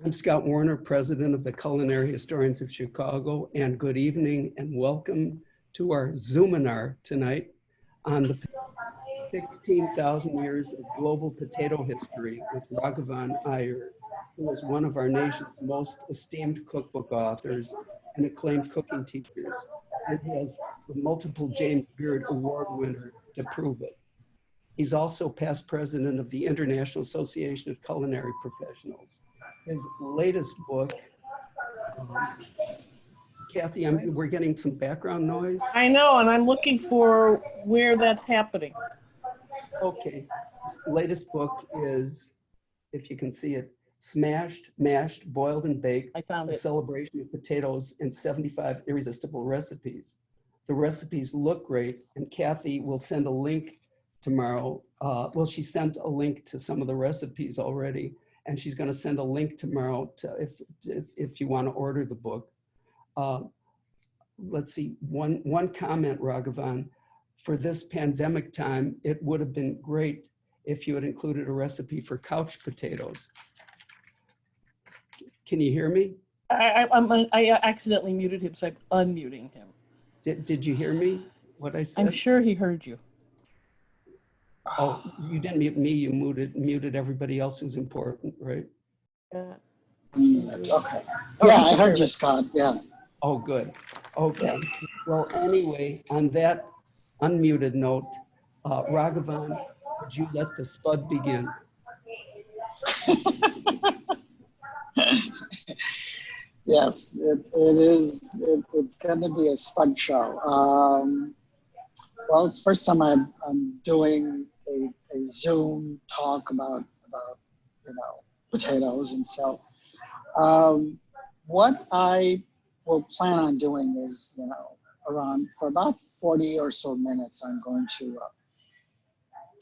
I'm Scott Warner, president of the Culinary Historians of Chicago, and good evening and welcome to our Zoominar tonight on the 16,000 years of global potato history with Raghavan Iyer, who is one of our nation's most esteemed cookbook authors and acclaimed cooking teachers, and has the multiple James Beard Award winner to prove it. He's also past president of the International Association of Culinary Professionals. His latest book, Kathy, we're getting some background noise. I know, and I'm looking for where that's happening. Okay, his latest book is, if you can see it, Smashed, Mashed, Boiled and Baked, I found a it. celebration of potatoes and 75 irresistible recipes. The recipes look great, and Kathy will send a link tomorrow. Well, she sent a link to some of the recipes already, and she's going to send a link tomorrow to if you want to order the book. Let's see, one comment, Raghavan. For this pandemic time, it would have been great if you had included a recipe for couch potatoes. Can you hear me? I accidentally muted him, so I'm unmuting him. Did you hear me, what I said? I'm sure he heard you. Oh, you didn't mute me, you muted everybody else who's important, right? Okay. Yeah, I heard you, Scott. Yeah. Oh, good. Okay. Well, anyway, on that unmuted note, Raghavan, would you let the spud begin? Yes, it's going to be a spud show. Well, it's the first time I'm doing a Zoom talk about potatoes, and so what I will plan on doing is around for about 40 or so minutes, I'm going to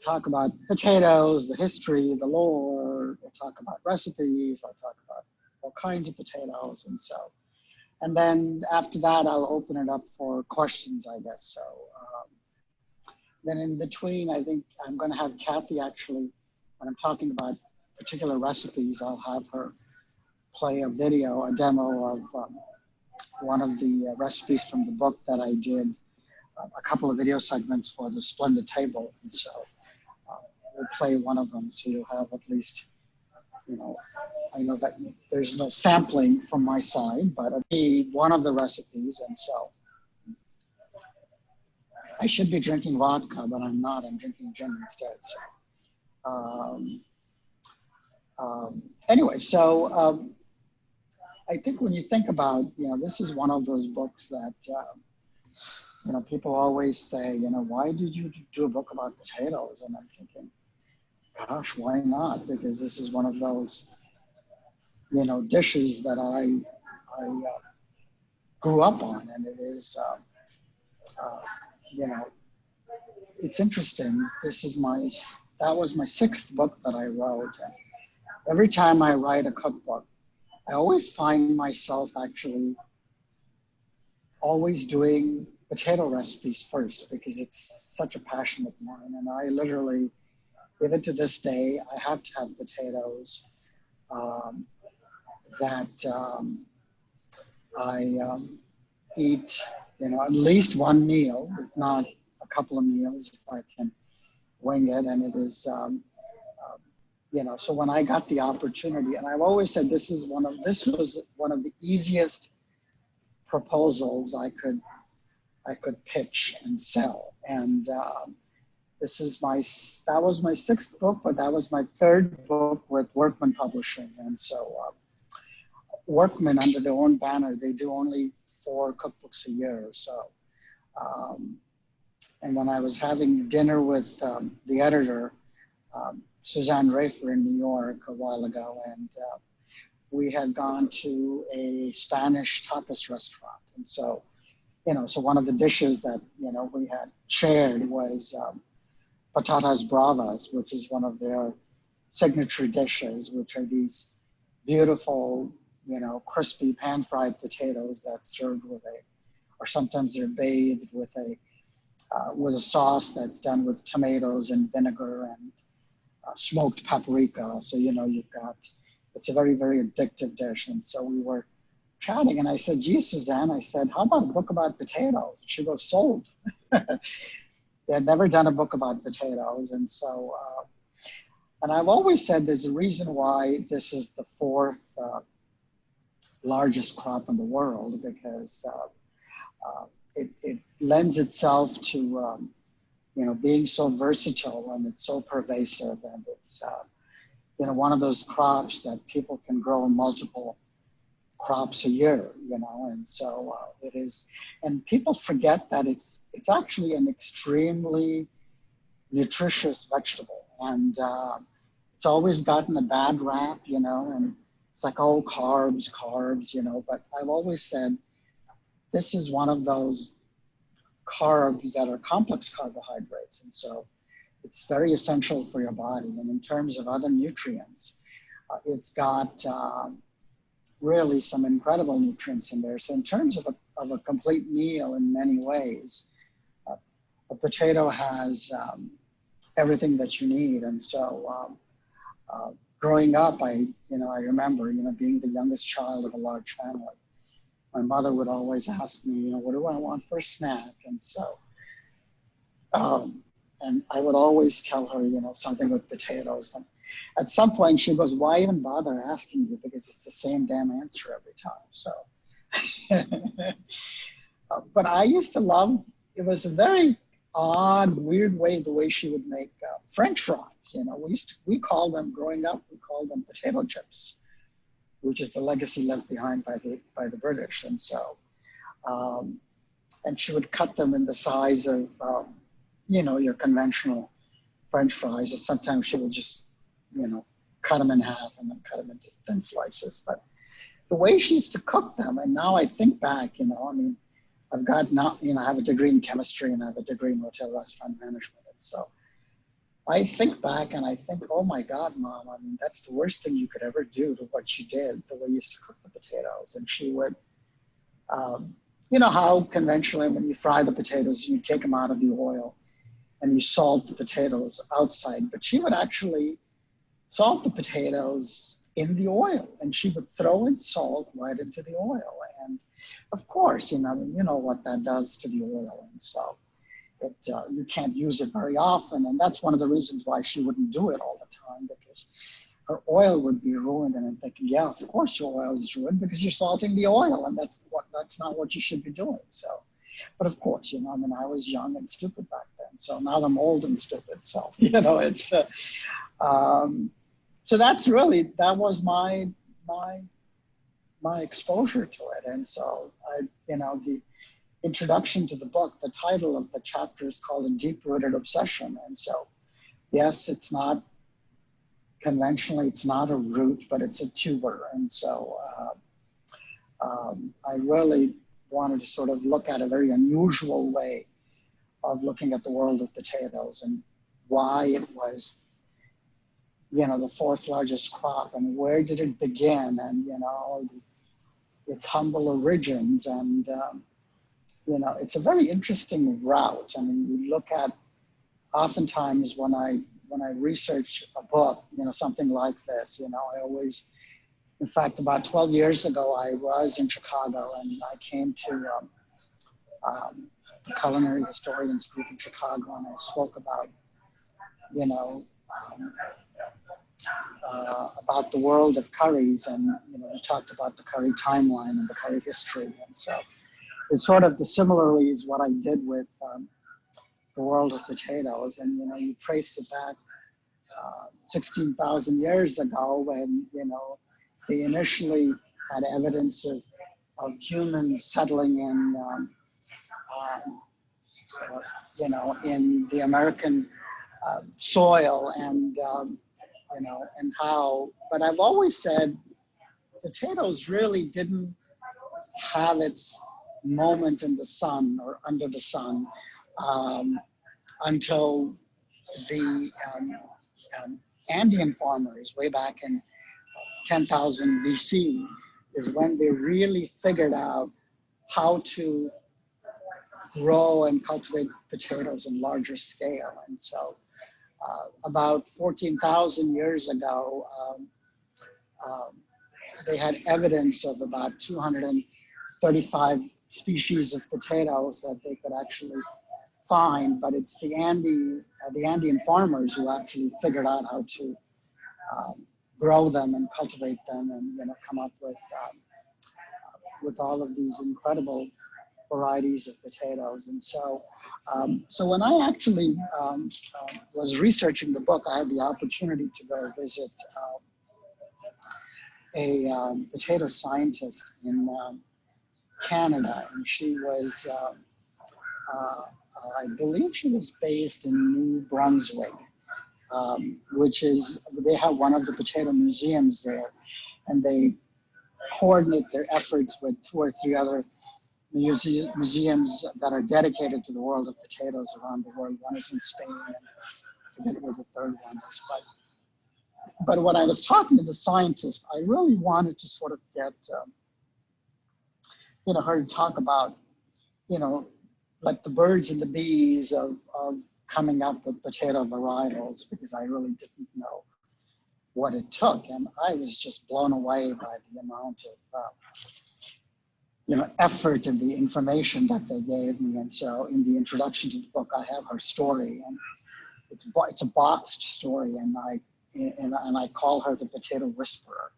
talk about potatoes, the history, the lore. We'll talk about recipes. I'll talk about all kinds of potatoes, and then after that, I'll open it up for questions, I guess. So then in between, I think I'm going to have Kathy actually, when I'm talking about particular recipes, I'll have her play a video, a demo of one of the recipes from the book that I did, a couple of video segments for the Splendid Table. And so we'll play one of them, so you'll have at least, I know that there's no sampling from my side, but it'll be one of the recipes. And so I should be drinking vodka, but I'm not. I'm drinking gin instead. So anyway, so I think when you think about, this is one of those books that, people always say, why did you do a book about potatoes? And I'm thinking, gosh, why not? Because this is one of those, dishes that I grew up on, and it is, it's interesting. That was my sixth book that I wrote. And every time I write a cookbook, I always find myself actually always doing potato recipes first, because it's such a passion of mine. And I literally, even to this day, I have to have potatoes that I eat, at least one meal, if not a couple of meals, if I can wing it. And it is, so when I got the opportunity, and I've always said this was one of the easiest proposals I could pitch and sell. And that was my sixth book, but that was my third book with Workman Publishing. And so Workman, under their own banner, they do only 4 cookbooks a year. So, and when I was having dinner with the editor, Suzanne Rafer in New York a while ago, and we had gone to a Spanish tapas restaurant. And so, so one of the dishes that, we had shared was patatas bravas, which is one of their signature dishes, which are these beautiful, crispy pan-fried potatoes that's served with or sometimes they're bathed with a sauce that's done with tomatoes and vinegar and smoked paprika. So, you've got it's a very, very addictive dish. And so we were chatting, and I said, "Gee, Suzanne," I said, "how about a book about potatoes?" And she goes, "Sold." They had never done a book about potatoes. And so, and I've always said there's a reason why this is the fourth largest crop in the world, because it lends itself to, you know, being so versatile, and it's so pervasive, and it's, you know, one of those crops that people can grow multiple crops a year, you know, and so it is, and people forget that it's actually an extremely nutritious vegetable, and it's always gotten a bad rap, you know, and it's like, oh, carbs, you know, but I've always said this is one of those carbs that are complex carbohydrates, and so it's very essential for your body. And in terms of other nutrients, it's got really some incredible nutrients in there. So in terms of a complete meal in many ways, a potato has everything that you need. And so growing up, I remember, you know, being the youngest child of a large family, my mother would always ask me, you know, what do I want for a snack? And so, and I would always tell her, you know, something with potatoes. And at some point she goes, "Why even bother asking you? Because it's the same damn answer every time." So, but I used to love, it was a very odd, weird way, the way she would make French fries. You know, we call them, growing up, we called them potato chips, which is the legacy left behind by the British. And so, and she would cut them in the size of, you know, your conventional French fries. Or sometimes she would just, you know, cut them in half and then cut them into thin slices. But the way she used to cook them, and now I think back, you know, I mean, I've got now, you know, I have a degree in chemistry and I have a degree in hotel restaurant management. And so I think back and I think, oh my God, Mom, I mean, that's the worst thing you could ever do to what she did, the way you used to cook the potatoes. And she would, you know how conventionally when you fry the potatoes, you take them out of the oil and you salt the potatoes outside, but she would actually salt the potatoes in the oil, and she would throw in salt right into the oil. And of course, you know what that does to the oil. And so it, you can't use it very often. And that's one of the reasons why she wouldn't do it all the time, because her oil would be ruined. And I'm thinking, yeah, of course your oil is ruined because you're salting the oil, and that's not what you should be doing. So, but of course, you know, I mean, I was young and stupid back then. So now I'm old and stupid. So, you know, it's, so that was my exposure to it. And so you know, the introduction to the book, the title of the chapter is called A Deep-Rooted Obsession. And so, yes, it's not conventionally, it's not a root, but it's a tuber. And so I really wanted to sort of look at a very unusual way of looking at the world of potatoes and why it was, you know, the fourth largest crop, and where did it begin, and, you know, its humble origins. And, you know, it's a very interesting route. I mean, you look at, oftentimes when I research a book, you know, something like this, you know, I always, in fact, about 12 years ago, I was in Chicago, and I came to the Culinary Historians Group in Chicago, and I spoke about, you know, about the world of curries, and, you know, we talked about the curry timeline and the curry history. And so it's sort of the similarly is what I did with the world of potatoes. And, you know, you traced it back 16,000 years ago when, you know, they initially had evidence of humans settling in, you know, in the American soil, and, you know, and how, but I've always said potatoes really didn't have its moment in the sun or under the sun until the Andean farmers way back in 10,000 BC is when they really figured out how to grow and cultivate potatoes in larger scale. And so about 14,000 years ago, they had evidence of about 235 species of potatoes that they could actually find, but it's the Andean farmers who actually figured out how to grow them and cultivate them, and come up with all of these incredible varieties of potatoes. And so, so when I actually was researching the book, I had the opportunity to go visit a potato scientist in Canada, and she was, I believe she was based in New Brunswick, which is, they have one of the potato museums there, and they coordinate their efforts with 2 or 3 other museums that are dedicated to the world of potatoes around the world. One is in Spain, and I forget where the third one is. But when I was talking to the scientist, I really wanted to sort of get, her to talk about, like the birds and the bees of coming up with potato varietals, because I really didn't know what it took. And I was just blown away by the amount of, effort and the information that they gave me. And so in the introduction to the book, I have her story, and it's a boxed story. And I call her the potato whisperer,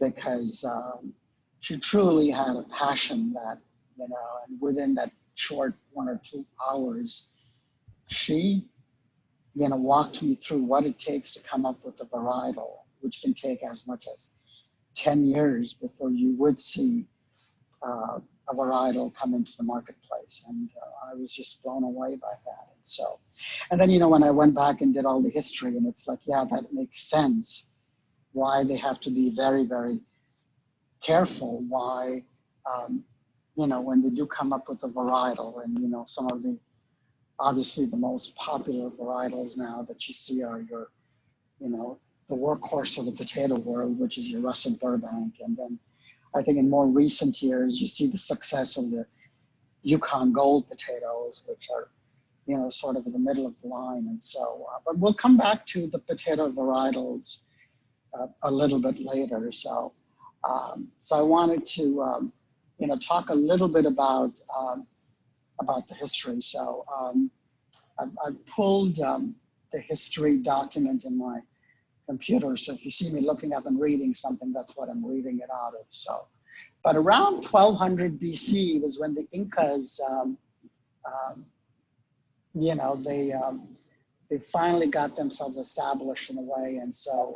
because she truly had a passion that, and within that short 1 or 2 hours, she, walked me through what it takes to come up with a varietal, which can take as much as 10 years before you would see a varietal come into the marketplace. And I was just blown away by that. And so, and then, when I went back and did all the history, and it's like, yeah, that makes sense why they have to be very, very careful, why, when they do come up with a varietal, and, some of the, obviously the most popular varietals now that you see are your, the workhorse of the potato world, which is your russet Burbank. And then I think in more recent years, you see the success of the Yukon Gold potatoes, which are, sort of in the middle of the line. And so, but we'll come back to the potato varietals a little bit later. So, so I wanted to, talk a little bit about the history. So I've pulled the history document in my computer. So if you see me looking up and reading something, that's what I'm reading it out of. So, but around 1200 BC was when the Incas, they finally got themselves established in a way. And so,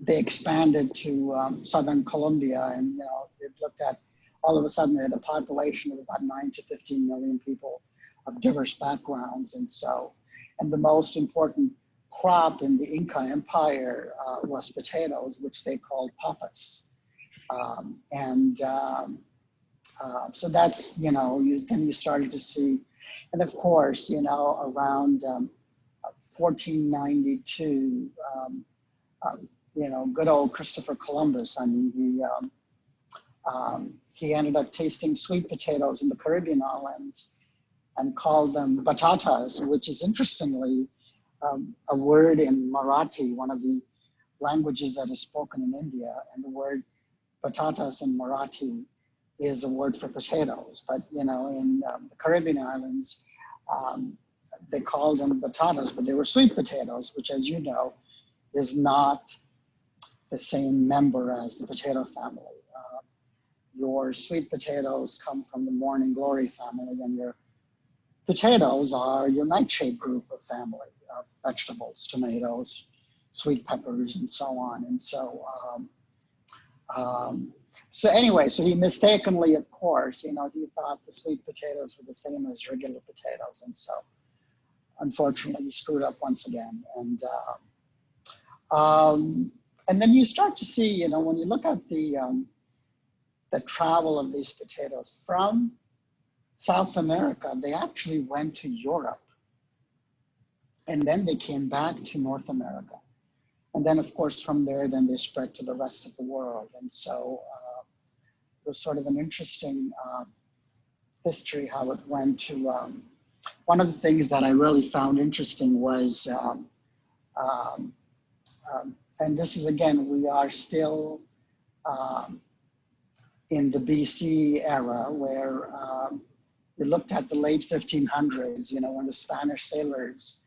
they expanded to southern Colombia, and it looked at, all of a sudden they had a population of about 9 to 15 million people of diverse backgrounds. And so, and the most important crop in the Inca Empire was potatoes, which they called papas. So that's, then you started to see, and of course, around 1492, good old Christopher Columbus, I mean, he ended up tasting sweet potatoes in the Caribbean islands and called them batatas, which is interestingly a word in Marathi, one of the languages that is spoken in India. And the word batatas in Marathi is a word for potatoes. But, in the Caribbean islands, they called them batatas, but they were sweet potatoes, which, as you know, is not the same member as the potato family. Your sweet potatoes come from the morning glory family, and your potatoes are your nightshade group of family of vegetables, tomatoes, sweet peppers, and so on. And so, so anyway, so he mistakenly, of course, he thought the sweet potatoes were the same as regular potatoes. And so, unfortunately, he screwed up once again. And then you start to see, when you look at the travel of these potatoes from South America, they actually went to Europe. And then they came back to North America. And then, of course, from there, then they spread to the rest of the world. And so it was sort of an interesting history how it went to, one of the things that I really found interesting was and this is, again, we are still in the BC era, where we looked at the late 1500s, when the Spanish sailors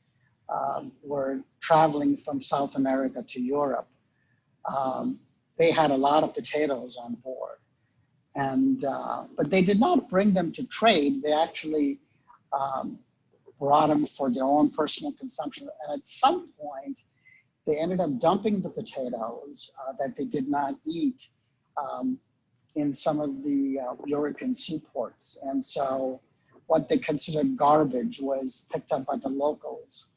were traveling from South America to Europe. They had a lot of potatoes on board, and but they did not bring them to trade. They actually brought them for their own personal consumption. And at some point, they ended up dumping the potatoes that they did not eat in some of the European seaports. And so what they considered garbage was picked up by the locals,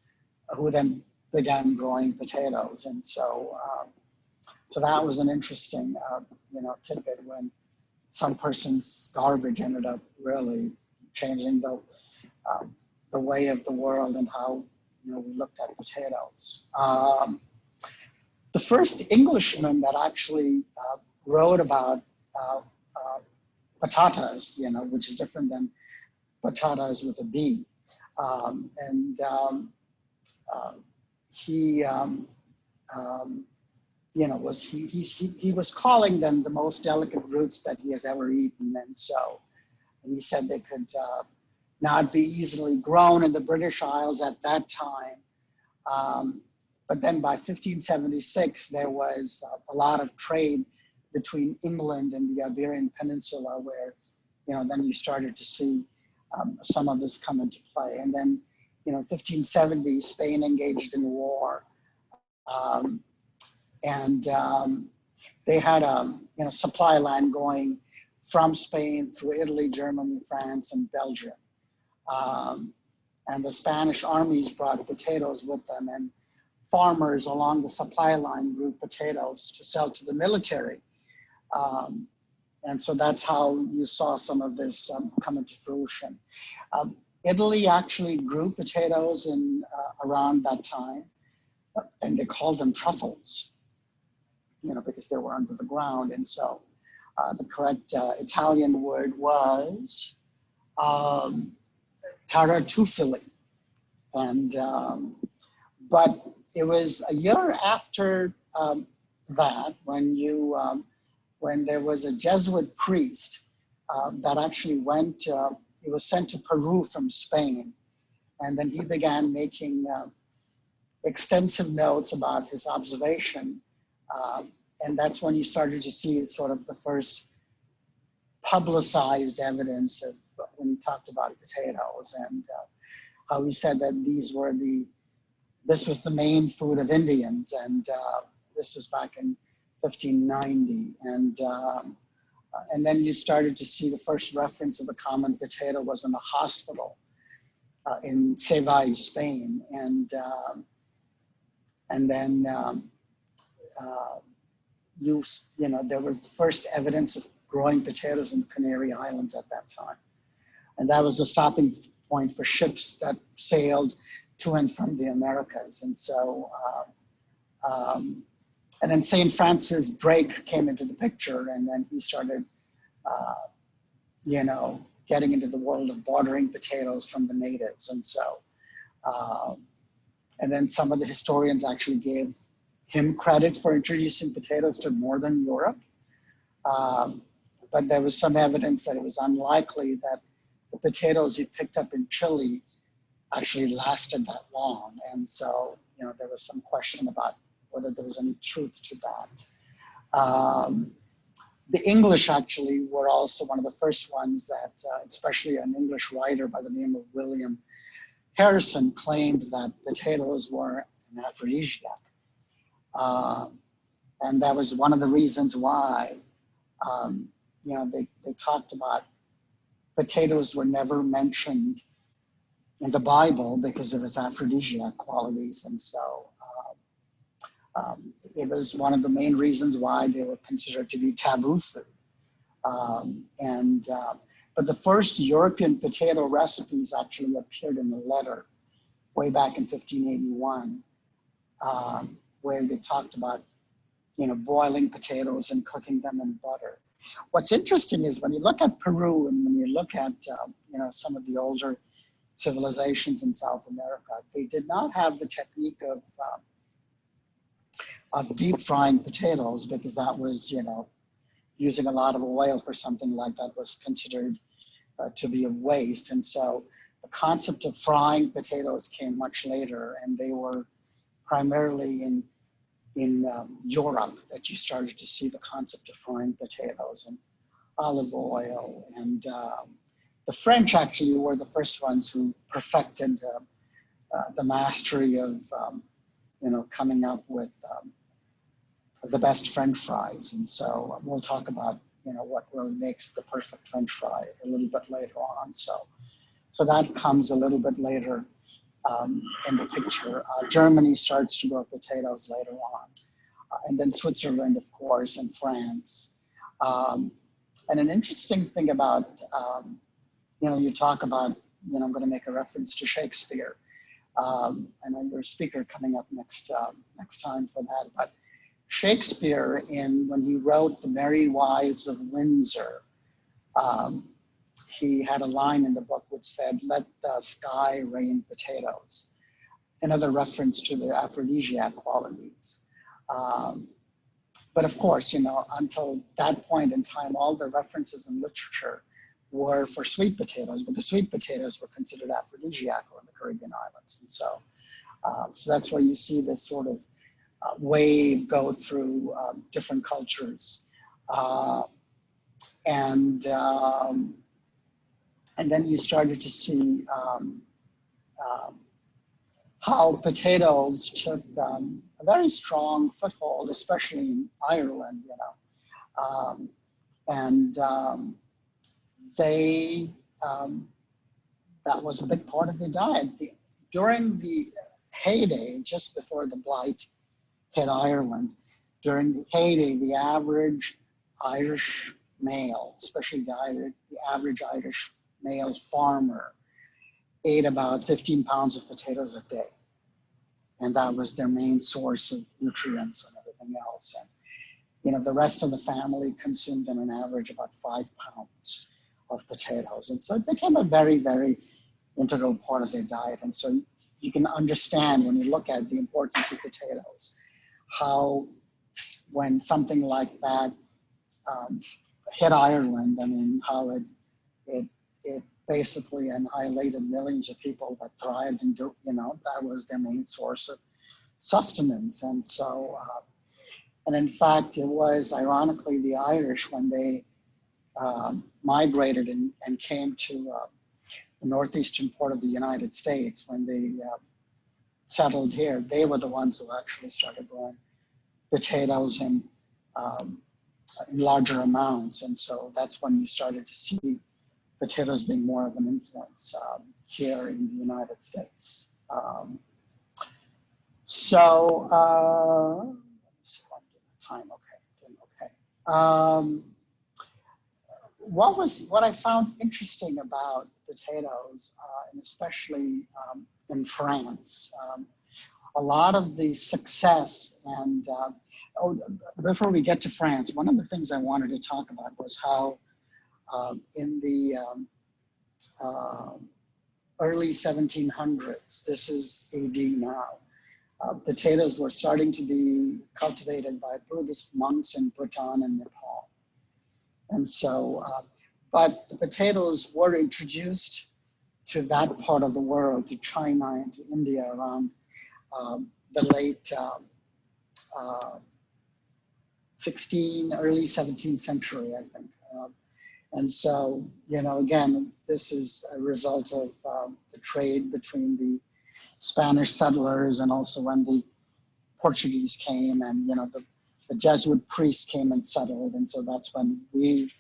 who then began growing potatoes. And so, so that was an interesting, tidbit, when some person's garbage ended up really changing the way of the world and how we looked at potatoes. The first Englishman that actually wrote about patatas, which is different than patatas with a B, he was calling them the most delicate roots that he has ever eaten, and he said they could not be easily grown in the British Isles at that time. But then by 1576, there was a lot of trade between England and the Iberian Peninsula, where, then you started to see some of this come into play. And then, 1570, Spain engaged in war. They had a supply line going from Spain through Italy, Germany, France, and Belgium. And the Spanish armies brought potatoes with them, and farmers along the supply line grew potatoes to sell to the military. And so that's how you saw some of this come into fruition. Italy actually grew potatoes in around that time, and they called them truffles, because they were under the ground. And so the correct Italian word was tater-tot. And but it was a year after that when there was a Jesuit priest that actually went. He was sent to Peru from Spain, and then he began making extensive notes about his observation, and that's when you started to see sort of the first publicized evidence of when he talked about potatoes, and how he said that this was the main food of Indians, and this was back in 1590, and then you started to see the first reference of the common potato was in a hospital in Seville, Spain, and then there was first evidence of growing potatoes in the Canary Islands at that time, and that was the stopping point for ships that sailed to and from the Americas. And so, and then St. Francis Drake came into the picture, and then he started, getting into the world of bartering potatoes from the natives. And so, and then some of the historians actually gave him credit for introducing potatoes to Northern Europe. But there was some evidence that it was unlikely that the potatoes he picked up in Chile actually lasted that long. And so, there was some question about whether there was any truth to that. The English actually were also one of the first ones that, especially an English writer by the name of William Harrison, claimed that potatoes were an aphrodisiac. And that was one of the reasons why, they talked about potatoes were never mentioned in the Bible because of its aphrodisiac qualities. And so it was one of the main reasons why they were considered to be taboo food. But the first European potato recipes actually appeared in a letter way back in 1581, where they talked about, boiling potatoes and cooking them in butter. What's interesting is when you look at Peru and when you look at, some of the older civilizations in South America, they did not have the technique of of deep frying potatoes, because that was, you know, using a lot of oil for something like that was considered to be a waste. And so the concept of frying potatoes came much later, and they were primarily in Europe that you started to see the concept of frying potatoes and olive oil. And the French actually were the first ones who perfected the mastery of, you know, coming up with the best French fries. And so we'll talk about, you know, what really makes the perfect French fry a little bit later on. So that comes a little bit later in the picture. Germany starts to grow potatoes later on. And then Switzerland, of course, and France. And an interesting thing about, you know, you talk about, you know, I'm going to make a reference to Shakespeare. I know you're a speaker coming up next time for that. But Shakespeare, when he wrote The Merry Wives of Windsor, he had a line in the book which said, "Let the sky rain potatoes," another reference to their aphrodisiac qualities. But of course, you know, until that point in time, all the references in literature were for sweet potatoes, because sweet potatoes were considered aphrodisiac on the Caribbean islands. And so that's where you see this sort of wave go through different cultures. And then you started to see how potatoes took a very strong foothold, especially in Ireland, you know. That was a big part of their diet. During the heyday, just before the blight hit Ireland, during the heyday, the average Irish male, especially the average Irish male farmer, ate about 15 pounds of potatoes a day. And that was their main source of nutrients and everything else. And, you know, the rest of the family consumed on an average about 5 pounds of potatoes. And so it became a very, very integral part of their diet. And so you can understand, when you look at the importance of potatoes, how when something like that hit Ireland, I mean, how it basically annihilated millions of people that thrived and, you know, that was their main source of sustenance. And so, and in fact, it was ironically the Irish, when they migrated and came to the northeastern part of the United States, when they settled here, they were the ones who actually started growing potatoes in larger amounts. And so that's when you started to see potatoes being more of an influence here in the United States. Let me see if I'm doing time. Okay, what I found interesting about potatoes, and especially in France, a lot of the success and before we get to France, one of the things I wanted to talk about was how in the early 1700s, this is AD now, potatoes were starting to be cultivated by Buddhist monks in Bhutan and Nepal. And so, but the potatoes were introduced to that part of the world, to China and to India around the late early 17th century, I think. And so, you know, again, this is a result of the trade between the Spanish settlers, and also when the Portuguese came, and, you know, the Jesuit priests came and settled. And so that's when we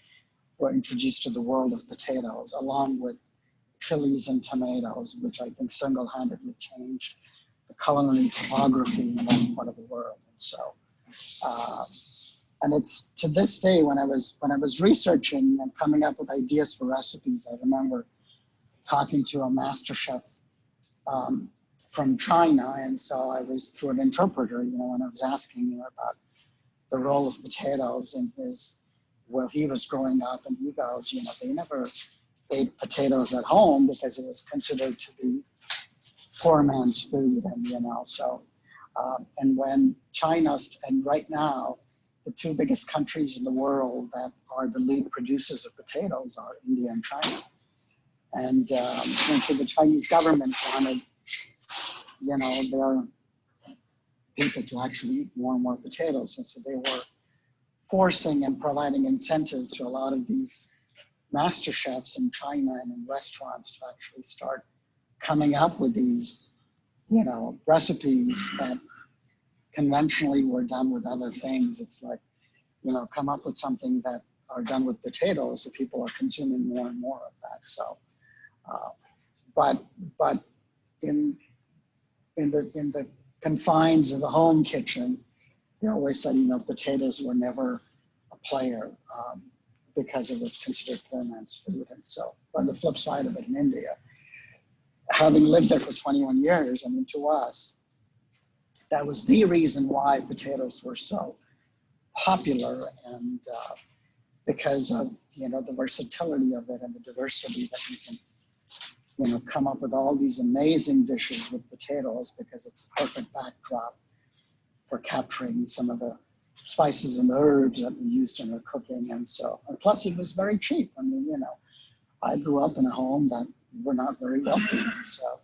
were introduced to the world of potatoes, along with chilies and tomatoes, which I think single-handedly changed the culinary topography in that part of the world. And so, and it's to this day, when I was researching and coming up with ideas for recipes, I remember talking to a master chef from China. And so I was through an interpreter, you know, when I was asking him about the role of potatoes in he was growing up, and he goes, you know, they never ate potatoes at home because it was considered to be poor man's food. And, you know, so And when China, and right now, the two biggest countries in the world that are the lead producers of potatoes are India and China. And so the Chinese government wanted, their people to actually eat more and more potatoes. And so they were forcing and providing incentives to a lot of these master chefs in China and in restaurants to actually start coming up with these, recipes that conventionally were done with other things. It's like, come up with something that are done with potatoes, so people are consuming more and more of that. So, but in the confines of the home kitchen, they always said, potatoes were never a player because it was considered poor man's food. And so, on the flip side of it, in India, having lived there for 21 years, to us, that was the reason why potatoes were so popular, and because of the versatility of it and the diversity that you can come up with all these amazing dishes with potatoes, because it's a perfect backdrop for capturing some of the spices and the herbs that we used in our cooking. And plus it was very cheap. I grew up in a home that were not very wealthy. So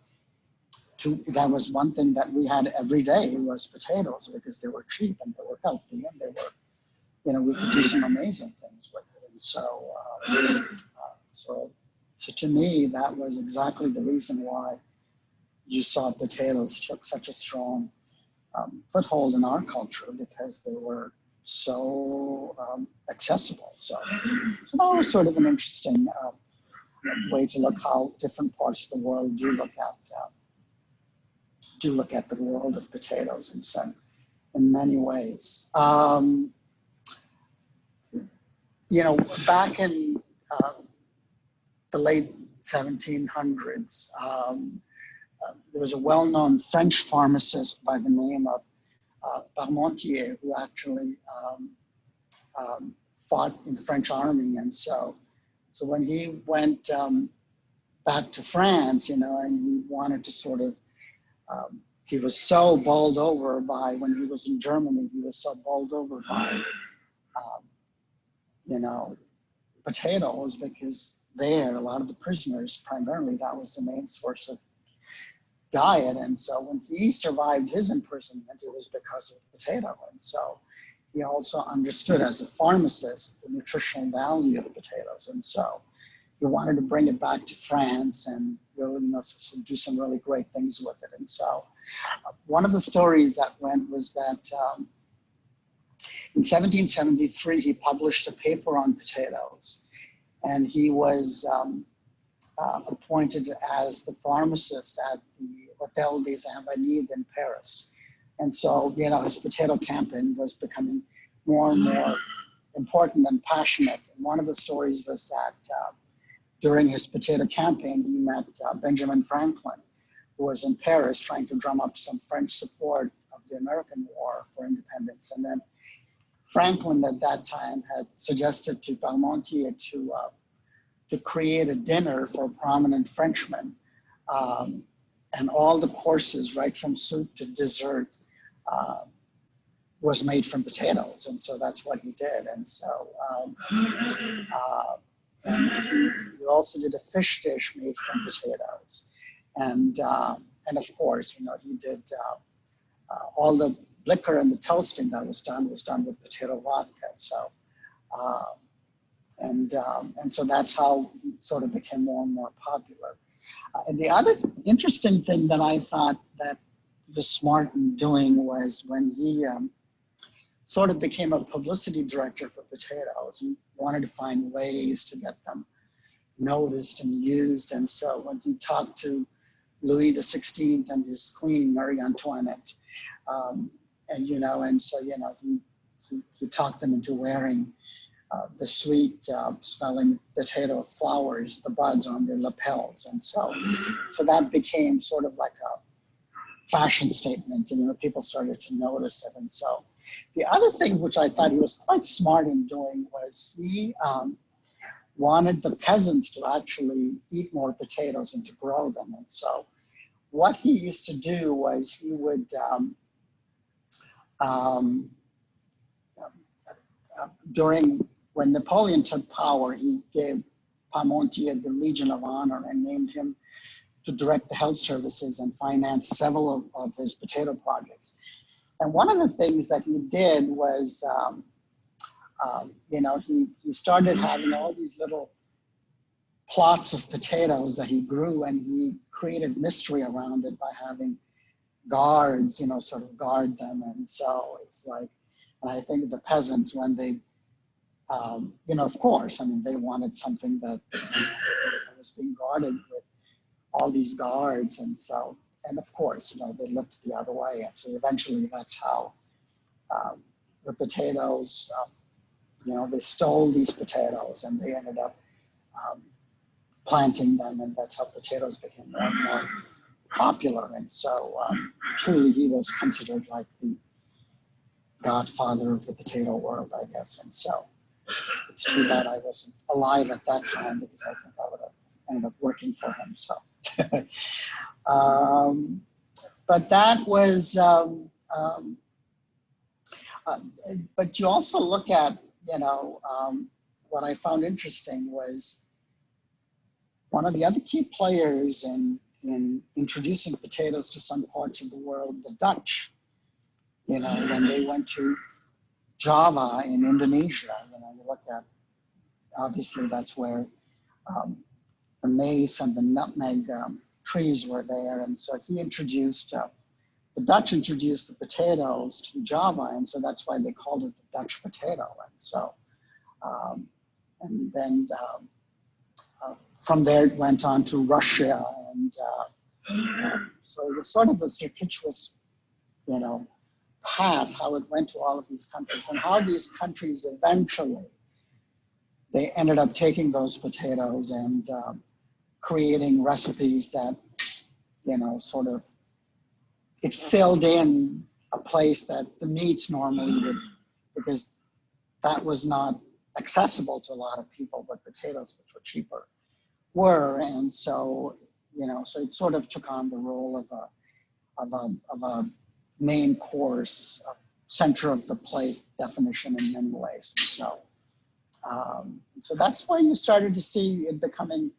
that was one thing that we had every day was potatoes, because they were cheap and they were healthy and they were, we could do some amazing things with it. And so to me, that was exactly the reason why you saw potatoes took such a strong foothold in our culture, because they were so accessible. So that was sort of an interesting way to look how different parts of the world do look at the world of potatoes in many ways. Back in the late 1700s, there was a well-known French pharmacist by the name of Parmentier, who actually fought in the French army. And so when he went back to France, and he wanted to sort of, he was so bowled over by, when he was in Germany, he was so bowled over by, potatoes, because there, a lot of the prisoners, primarily, that was the main source of diet. And so when he survived his imprisonment, it was because of the potato. And so he also understood, as a pharmacist, the nutritional value of potatoes. And so he wanted to bring it back to France and really, do some really great things with it. And so one of the stories that went was that in 1773, he published a paper on potatoes, and he was appointed as the pharmacist at the Hôtel des Invalides in Paris. And so, his potato campaign was becoming more and more important and passionate. And one of the stories was that during his potato campaign, he met Benjamin Franklin, who was in Paris trying to drum up some French support of the American War for independence. And then Franklin at that time had suggested to Parmentier to create a dinner for prominent Frenchmen. And all the courses, right from soup to dessert, was made from potatoes. And so that's what he did. And so, and he also did a fish dish made from potatoes. And of course, he did all the liquor and the toasting that was done with potato vodka. So, and so that's how he sort of became more and more popular. And the other interesting thing that I thought that was smart in doing was when he sort of became a publicity director for potatoes and wanted to find ways to get them noticed and used. And so when he talked to Louis XVI and his queen, Marie Antoinette, and so he talked them into wearing the sweet smelling potato flowers, the buds on their lapels. And so that became sort of like a fashion statement, and people started to notice it. And so the other thing which I thought he was quite smart in doing was he wanted the peasants to actually eat more potatoes and to grow them. And so what he used to do was he would Um, During when Napoleon took power, he gave Parmentier the Legion of Honor and named him to direct the health services and finance several of his potato projects. And one of the things that he did was, he started having all these little plots of potatoes that he grew, and he created mystery around it by having guards, sort of guard them. And so it's like, and I think the peasants, when they, of course, I mean, they wanted something that was being guarded with all these guards. And so, and of course, they looked the other way. And so eventually that's how the potatoes, they stole these potatoes and they ended up planting them, and that's how potatoes became more and more popular. And so truly he was considered like the godfather of the potato world, I guess. And so it's too bad I wasn't alive at that time, because I think I would have ended up working for him. So, but that was, but you also look at, what I found interesting was one of the other key players in introducing potatoes to some parts of the world, the Dutch, when they went to Java in Indonesia, you look at, obviously that's where the maize and the nutmeg trees were there. And so the Dutch introduced the potatoes to Java, and so that's why they called it the Dutch potato. And so, and then from there it went on to Russia, and so it was sort of a circuitous, path, how it went to all of these countries, and how these countries eventually, they ended up taking those potatoes and creating recipes that, sort of, it filled in a place that the meats normally would, because that was not accessible to a lot of people, but potatoes, which were cheaper, were. And so, so it sort of took on the role of a main course, center of the plate definition in many ways. And so, so that's why you started to see it becoming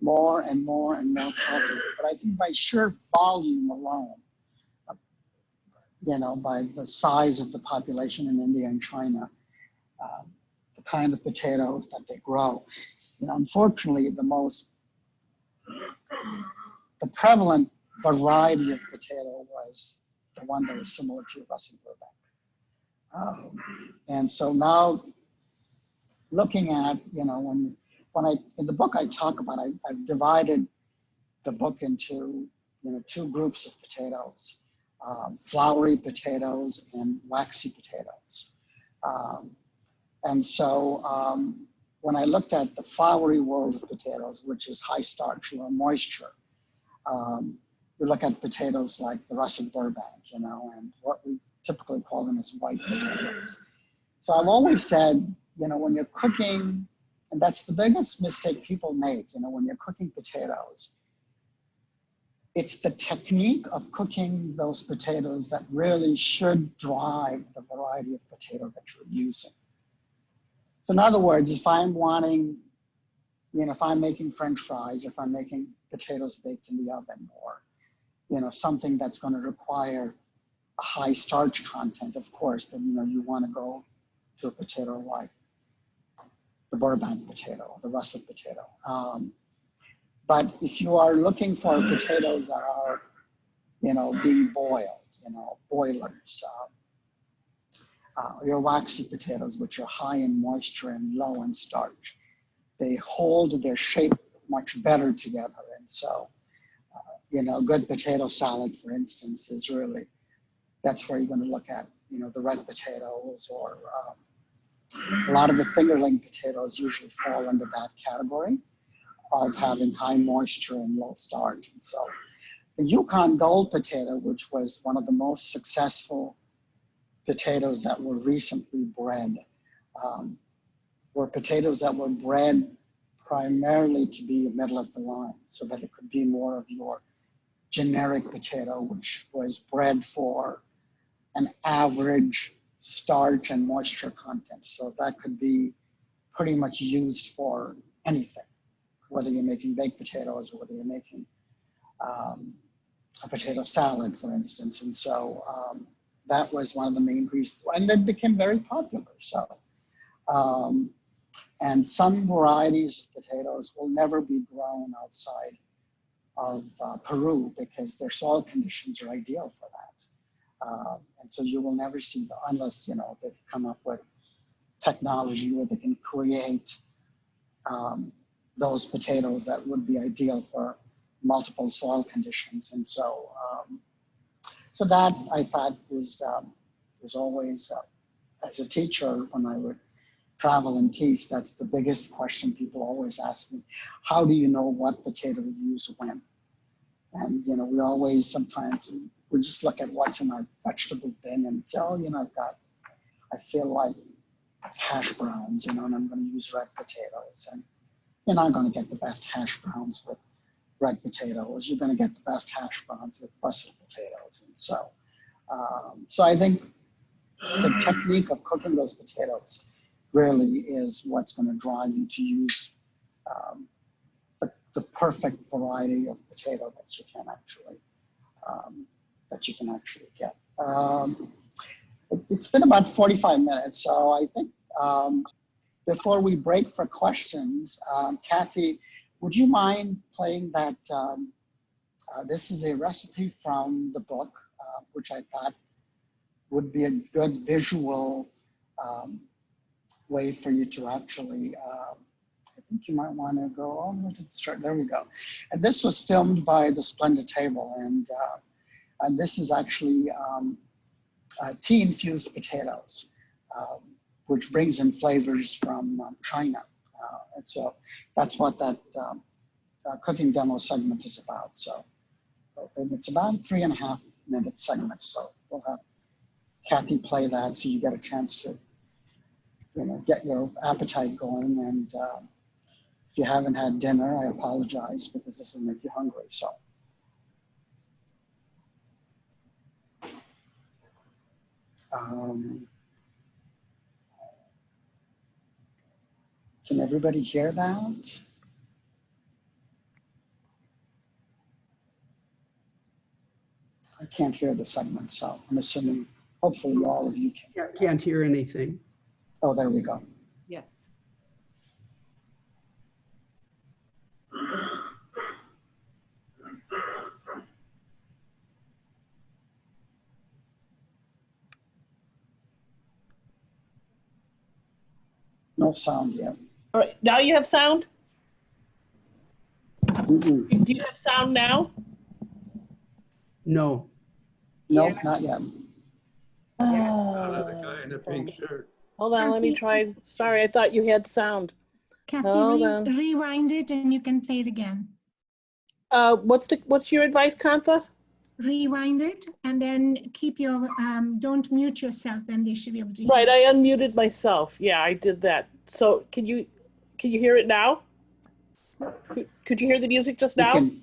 more and more and more popular. But I think by sheer volume alone, by the size of the population in India and China, the kind of potatoes that they grow, unfortunately, the prevalent variety of potato was the one that was similar to Russet Burbank. And so now, looking at, when in the book I talk about, I've divided the book into, two groups of potatoes, floury potatoes and waxy potatoes. And so when I looked at the floury world of potatoes, which is high starch, low moisture, we look at potatoes like the Russet Burbank, and what we typically call them as white potatoes. So I've always said, when you're cooking, and that's the biggest mistake people make, when you're cooking potatoes, it's the technique of cooking those potatoes that really should drive the variety of potato that you're using. So in other words, if I'm wanting, if I'm making French fries, if I'm making potatoes baked in the oven, or, something that's going to require a high starch content, of course, then, you want to go to a potato like the Burbank potato, the russet potato. But if you are looking for potatoes that are, being boiled, boilers, your waxy potatoes, which are high in moisture and low in starch, they hold their shape much better together. And so, good potato salad, for instance, is really, that's where you're going to look at, the red potatoes, or a lot of the fingerling potatoes usually fall under that category of having high moisture and low starch. And so the Yukon Gold potato, which was one of the most successful potatoes that were recently bred, were potatoes that were bred primarily to be middle of the line, so that it could be more of your generic potato, which was bred for an average starch and moisture content. So that could be pretty much used for anything, whether you're making baked potatoes or whether you're making a potato salad, for instance. And so that was one of the main reasons, and it became very popular. So, and some varieties of potatoes will never be grown outside of Peru because their soil conditions are ideal for that. And so you will never see, unless, you know, they've come up with technology where they can create those potatoes that would be ideal for multiple soil conditions. And so, so that I thought is always, as a teacher, when I would travel and teach, that's the biggest question people always ask me. How do you know what potato to use when? And, you know, we always sometimes, we just look at what's in our vegetable bin and say, oh, you know, I feel like hash browns, you know, and I'm going to use red potatoes. And you're not going to get the best hash browns with red potatoes. You're going to get the best hash browns with russet potatoes. And so, so I think the technique of cooking those potatoes really is what's going to drive you to use the perfect variety of potato that you can actually get. It's been about 45 minutes, so I think before we break for questions, Kathy, would you mind playing that? This is a recipe from the book, which I thought would be a good visual way for you to actually, I think you might want to go all the way to the start. There we go. And this was filmed by the Splendid Table, and this is actually tea-infused potatoes, which brings in flavors from China. And so that's what that cooking demo segment is about. So, and it's about 3.5 minute segment. So we'll have Kathy play that so you get a chance to, you know, get your appetite going. And if you haven't had dinner, I apologize because this will make you hungry. So. Can everybody hear that? I can't hear the segment, so I'm assuming, hopefully all of you can. Can't hear anything. Oh, there we go. Yes. No sound yet. All right, now you have sound? Mm-mm. Do you have sound now? No. Nope, not yet. The guy in the pink shirt. Hold on, let me try. Sorry, I thought you had sound. Kathy, Hold on. rewind it and you can play it again. What's your advice, Kantha? Rewind it and then keep your, don't mute yourself, then they should be able to hear. Right, I unmuted myself. Yeah, I did that. So can you hear it now? Could you hear the music just You now? can,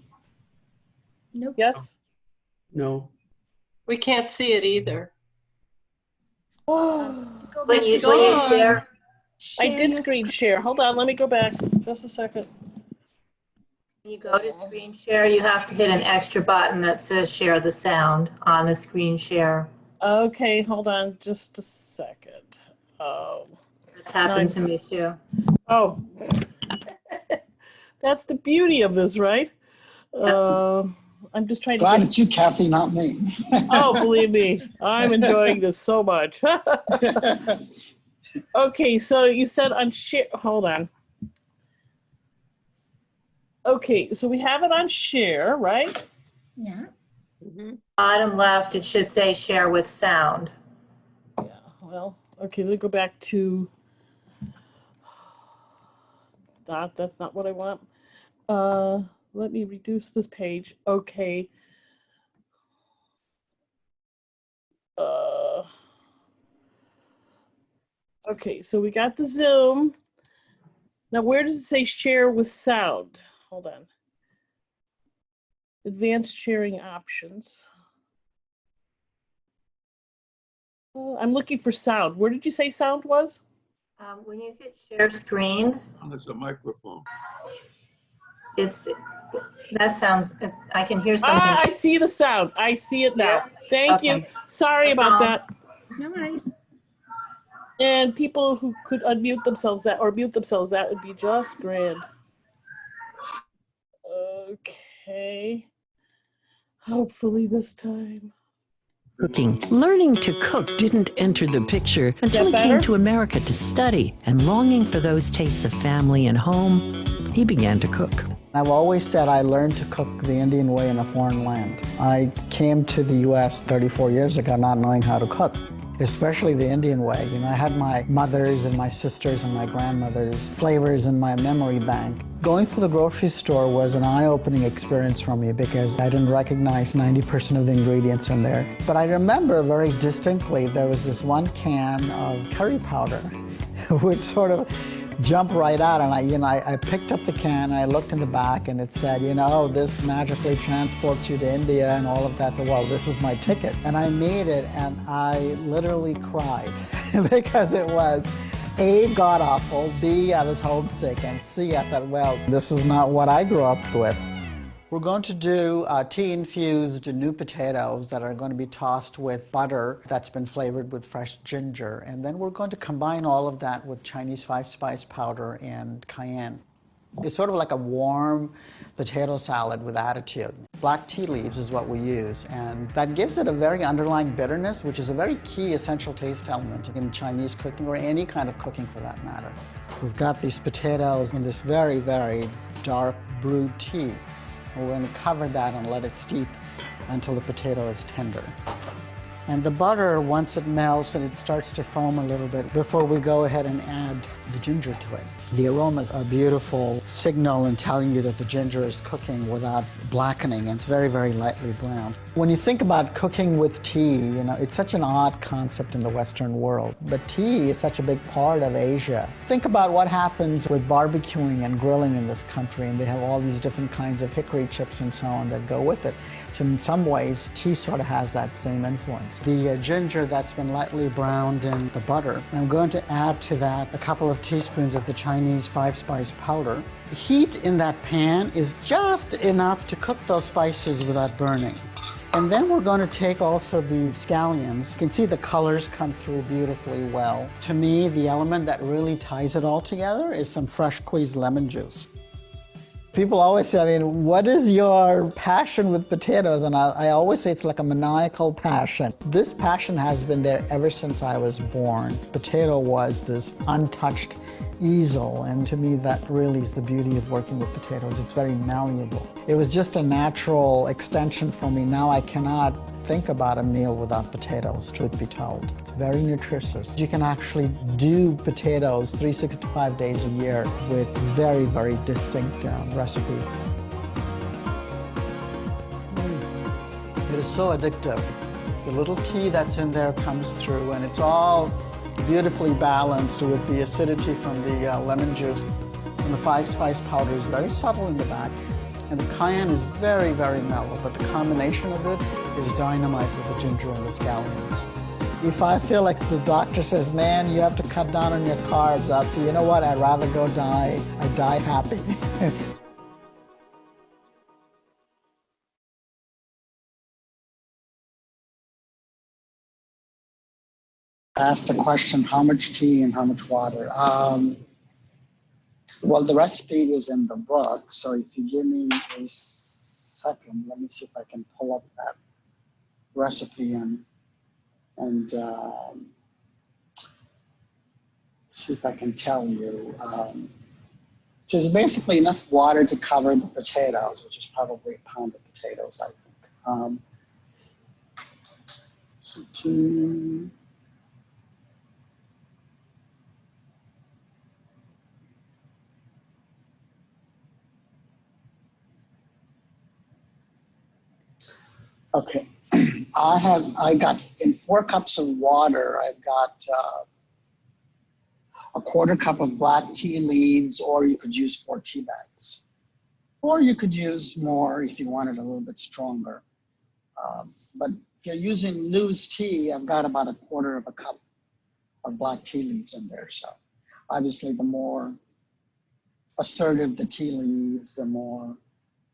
Nope. Yes? No. We can't see it either. Oh, Go When back you to when you share. share, I did your screen share. Hold on, let me go back. Just a second. when you go to screen share, you have to hit an extra button that says share the sound on the screen share. Okay, hold on just a second. Oh. That's happened to me Nice. too. Oh. That's the beauty of this, right? I'm just trying glad to it's you, Kathy, not me. Oh, believe me, I'm enjoying this so much. Okay, so you said on share, hold on. Okay, so we have it on share, right? Yeah. Bottom left, it should say share with sound. Yeah, well, okay, let me go back to, that's not what I want. Let me reduce this page. Okay. Okay, so we got the Zoom. Now, where does it say share with sound? Hold on. Advanced sharing options. I'm looking for sound. Where did you say sound was? When you hit share screen, There's a microphone. that sounds, I can hear something. Ah, I see the sound. I see it now. Yeah? Thank you. Okay. Sorry No about problem. that. No worries. And people who could unmute themselves or mute themselves, that would be just grand. Okay. Hopefully this time. Cooking. Learning to cook didn't enter the picture until he better? came to America to study, and longing for those tastes of family and home, he began to cook. I've always said I learned to cook the Indian way in a foreign land. I came to the US 34 years ago not knowing how to cook, especially the Indian way. You know, I had my mother's and my sister's and my grandmother's flavors in my memory bank. Going to the grocery store was an eye-opening experience for me because I didn't recognize 90% of the ingredients in there. But I remember very distinctly there was this one can of curry powder which sort of jumped right out, and I picked up the can, and I looked in the back, and it said, this magically transports you to India and all of that. Well, this is my ticket. And I made it, and I literally cried because it was A, god-awful, B, I was homesick, and C, I thought, well, this is not what I grew up with. We're going to do tea-infused new potatoes that are going to be tossed with butter that's been flavored with fresh ginger. And then we're going to combine all of that with Chinese 5-spice powder and cayenne. It's sort of like a warm potato salad with attitude. Black tea leaves is what we use, and that gives it a very underlying bitterness, which is a very key essential taste element in Chinese cooking, or any kind of cooking for that matter. We've got these potatoes in this very, very dark brewed tea. We're going to cover that and let it steep until the potato is tender. And the butter, once it melts and it starts to foam a little bit, before we go ahead and add the ginger to it. The aroma is a beautiful signal in telling you that the ginger is cooking without blackening, and it's very, very lightly browned. When you think about cooking with tea, it's such an odd concept in the Western world, but tea is such a big part of Asia. Think about what happens with barbecuing and grilling in this country, and they have all these different kinds of hickory chips and so on that go with it. So in some ways, tea sort of has that same influence. The ginger that's been lightly browned in the butter, I'm going to add to that a couple of teaspoons of the Chinese 5-spice powder. The heat in that pan is just enough to cook those spices without burning. And then we're going to take also the scallions. You can see the colors come through beautifully well. To me, the element that really ties it all together is some fresh squeezed lemon juice. People always say, what is your passion with potatoes? And I always say it's like a maniacal passion. This passion has been there ever since I was born. Potato was this untouched easel, and to me that really is the beauty of working with potatoes. It's very malleable. It was just a natural extension for me. Now I cannot think about a meal without potatoes, truth be told. It's very nutritious. You can actually do potatoes 365 days a year with very, very distinct recipes. It is so addictive. The little tea that's in there comes through, and it's all beautifully balanced with the acidity from the lemon juice. And the 5-spice powder is very subtle in the back, and the cayenne is very, very mellow, but the combination of it is dynamite with the ginger and the scallions. If I feel like the doctor says, man, you have to cut down on your carbs, I'll say, you know what, I'd rather go die. I die happy. Asked the question, how much tea and how much water? Well, the recipe is in the book, so if you give me a second, let me see if I can pull up that recipe and see if I can tell you. So there's basically enough water to cover the potatoes, which is probably a pound of potatoes, I think. Okay, I got in 4 cups of water, I've got a 1/4 cup of black tea leaves, or you could use 4 tea bags. Or you could use more if you wanted a little bit stronger. But if you're using loose tea, I've got about 1/4 cup of black tea leaves in there. So obviously the more assertive the tea leaves, the more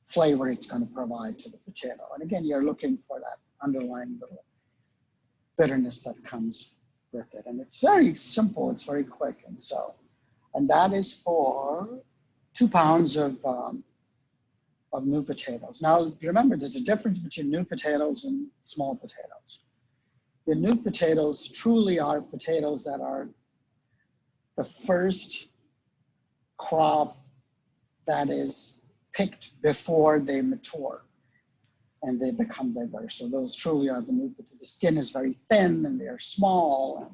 flavor it's going to provide to the potato. And again, you're looking for that underlying little bitterness that comes with it. And it's very simple, it's very quick. And that is for 2 pounds of new potatoes. Now, remember, there's a difference between new potatoes and small potatoes. The new potatoes truly are potatoes that are the first crop that is picked before they mature and they become bigger. So those truly are the new potatoes. The skin is very thin and they're small,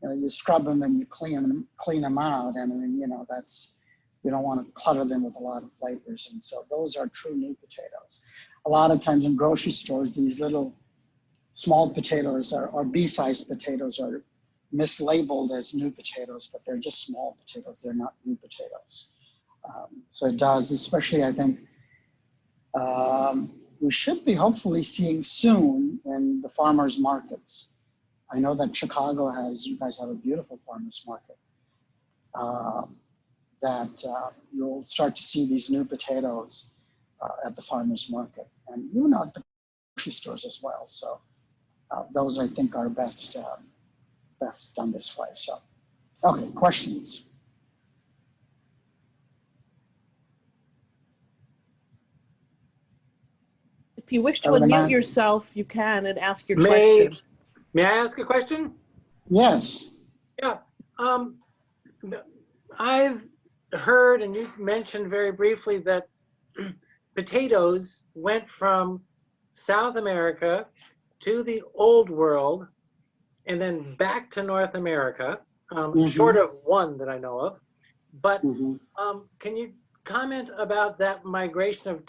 and you scrub them and you clean them out. And I mean, you don't want to clutter them with a lot of flavors. And so those are true new potatoes. A lot of times in grocery stores, these little small potatoes or B-sized potatoes are mislabeled as new potatoes, but they're just small potatoes. They're not new potatoes. So it does, especially I think, we should be hopefully seeing soon in the farmers markets. I know that Chicago you guys have a beautiful farmers market, that you'll start to see these new potatoes at the farmers market, and even at the grocery stores as well. So those I think are best done this way. So, okay, questions? If you wish to Have a unmute man- yourself, you can and ask your question. May I ask a question? Yes. Yeah. I've heard, and you mentioned very briefly, that potatoes went from South America to the Old World and then back to North America, short of one that I know of. But can you comment about that migration of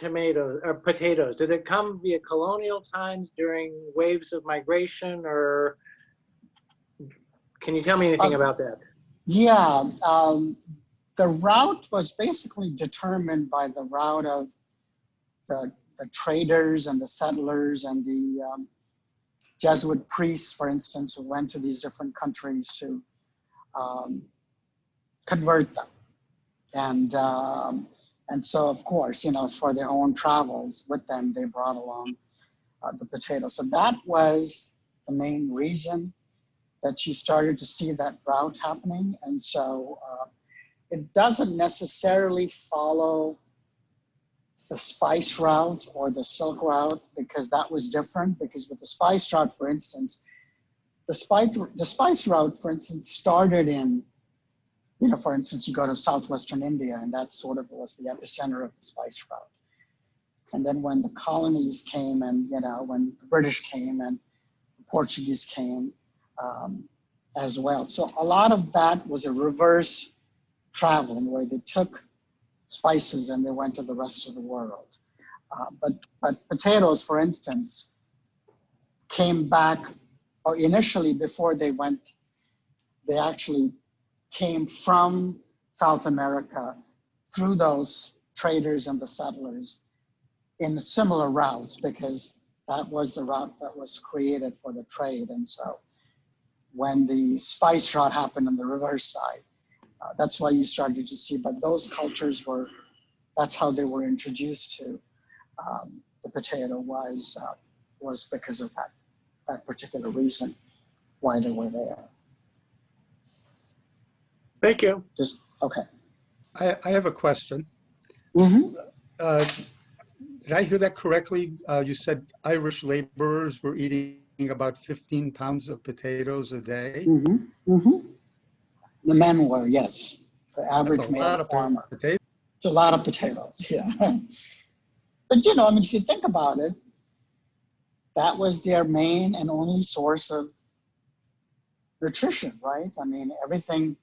potatoes? Did it come via colonial times during waves of migration, or can you tell me anything about that? Yeah, the route was basically determined by the route of the traders and the settlers and the Jesuit priests, for instance, who went to these different countries to convert them. And so, of course, for their own travels with them, they brought along the potato. So that was the main reason that you started to see that route happening. And so it doesn't necessarily follow the spice route or the silk route, because that was different. Because with the spice route, for instance, the spice route, for instance, started in, for instance, you go to southwestern India, and that sort of was the epicenter of the spice route. And then when the colonies came, and when the British came and the Portuguese came as well. So a lot of that was a reverse traveling, where they took spices and they went to the rest of the world. But potatoes, for instance, came back, or initially before they went, they actually came from South America through those traders and the settlers in similar routes, because that was the route that was created for the trade. And so when the spice route happened on the reverse side, that's why you started to see, but those cultures that's how they were introduced to the potato, was because of that particular reason why they were there. Thank you. Okay. I have a question. Did I hear that correctly? You said Irish laborers were eating about 15 pounds of potatoes a day? The men were, yes. The average male farmer. Potatoes. It's a lot of potatoes, yeah. But if you think about it, that was their main and only source of nutrition, right? I mean, everything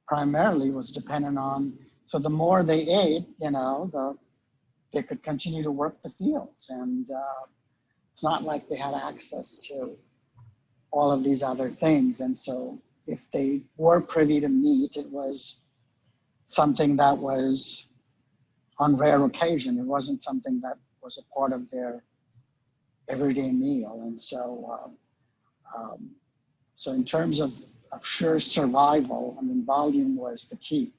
primarily was dependent on, so the more they ate, they could continue to work the fields. And it's not like they had access to all of these other things. And so if they were privy to meat, it was something that was on rare occasion. It wasn't something that was a part of their everyday meal. And so, so in terms of sheer survival, I mean, volume was the key.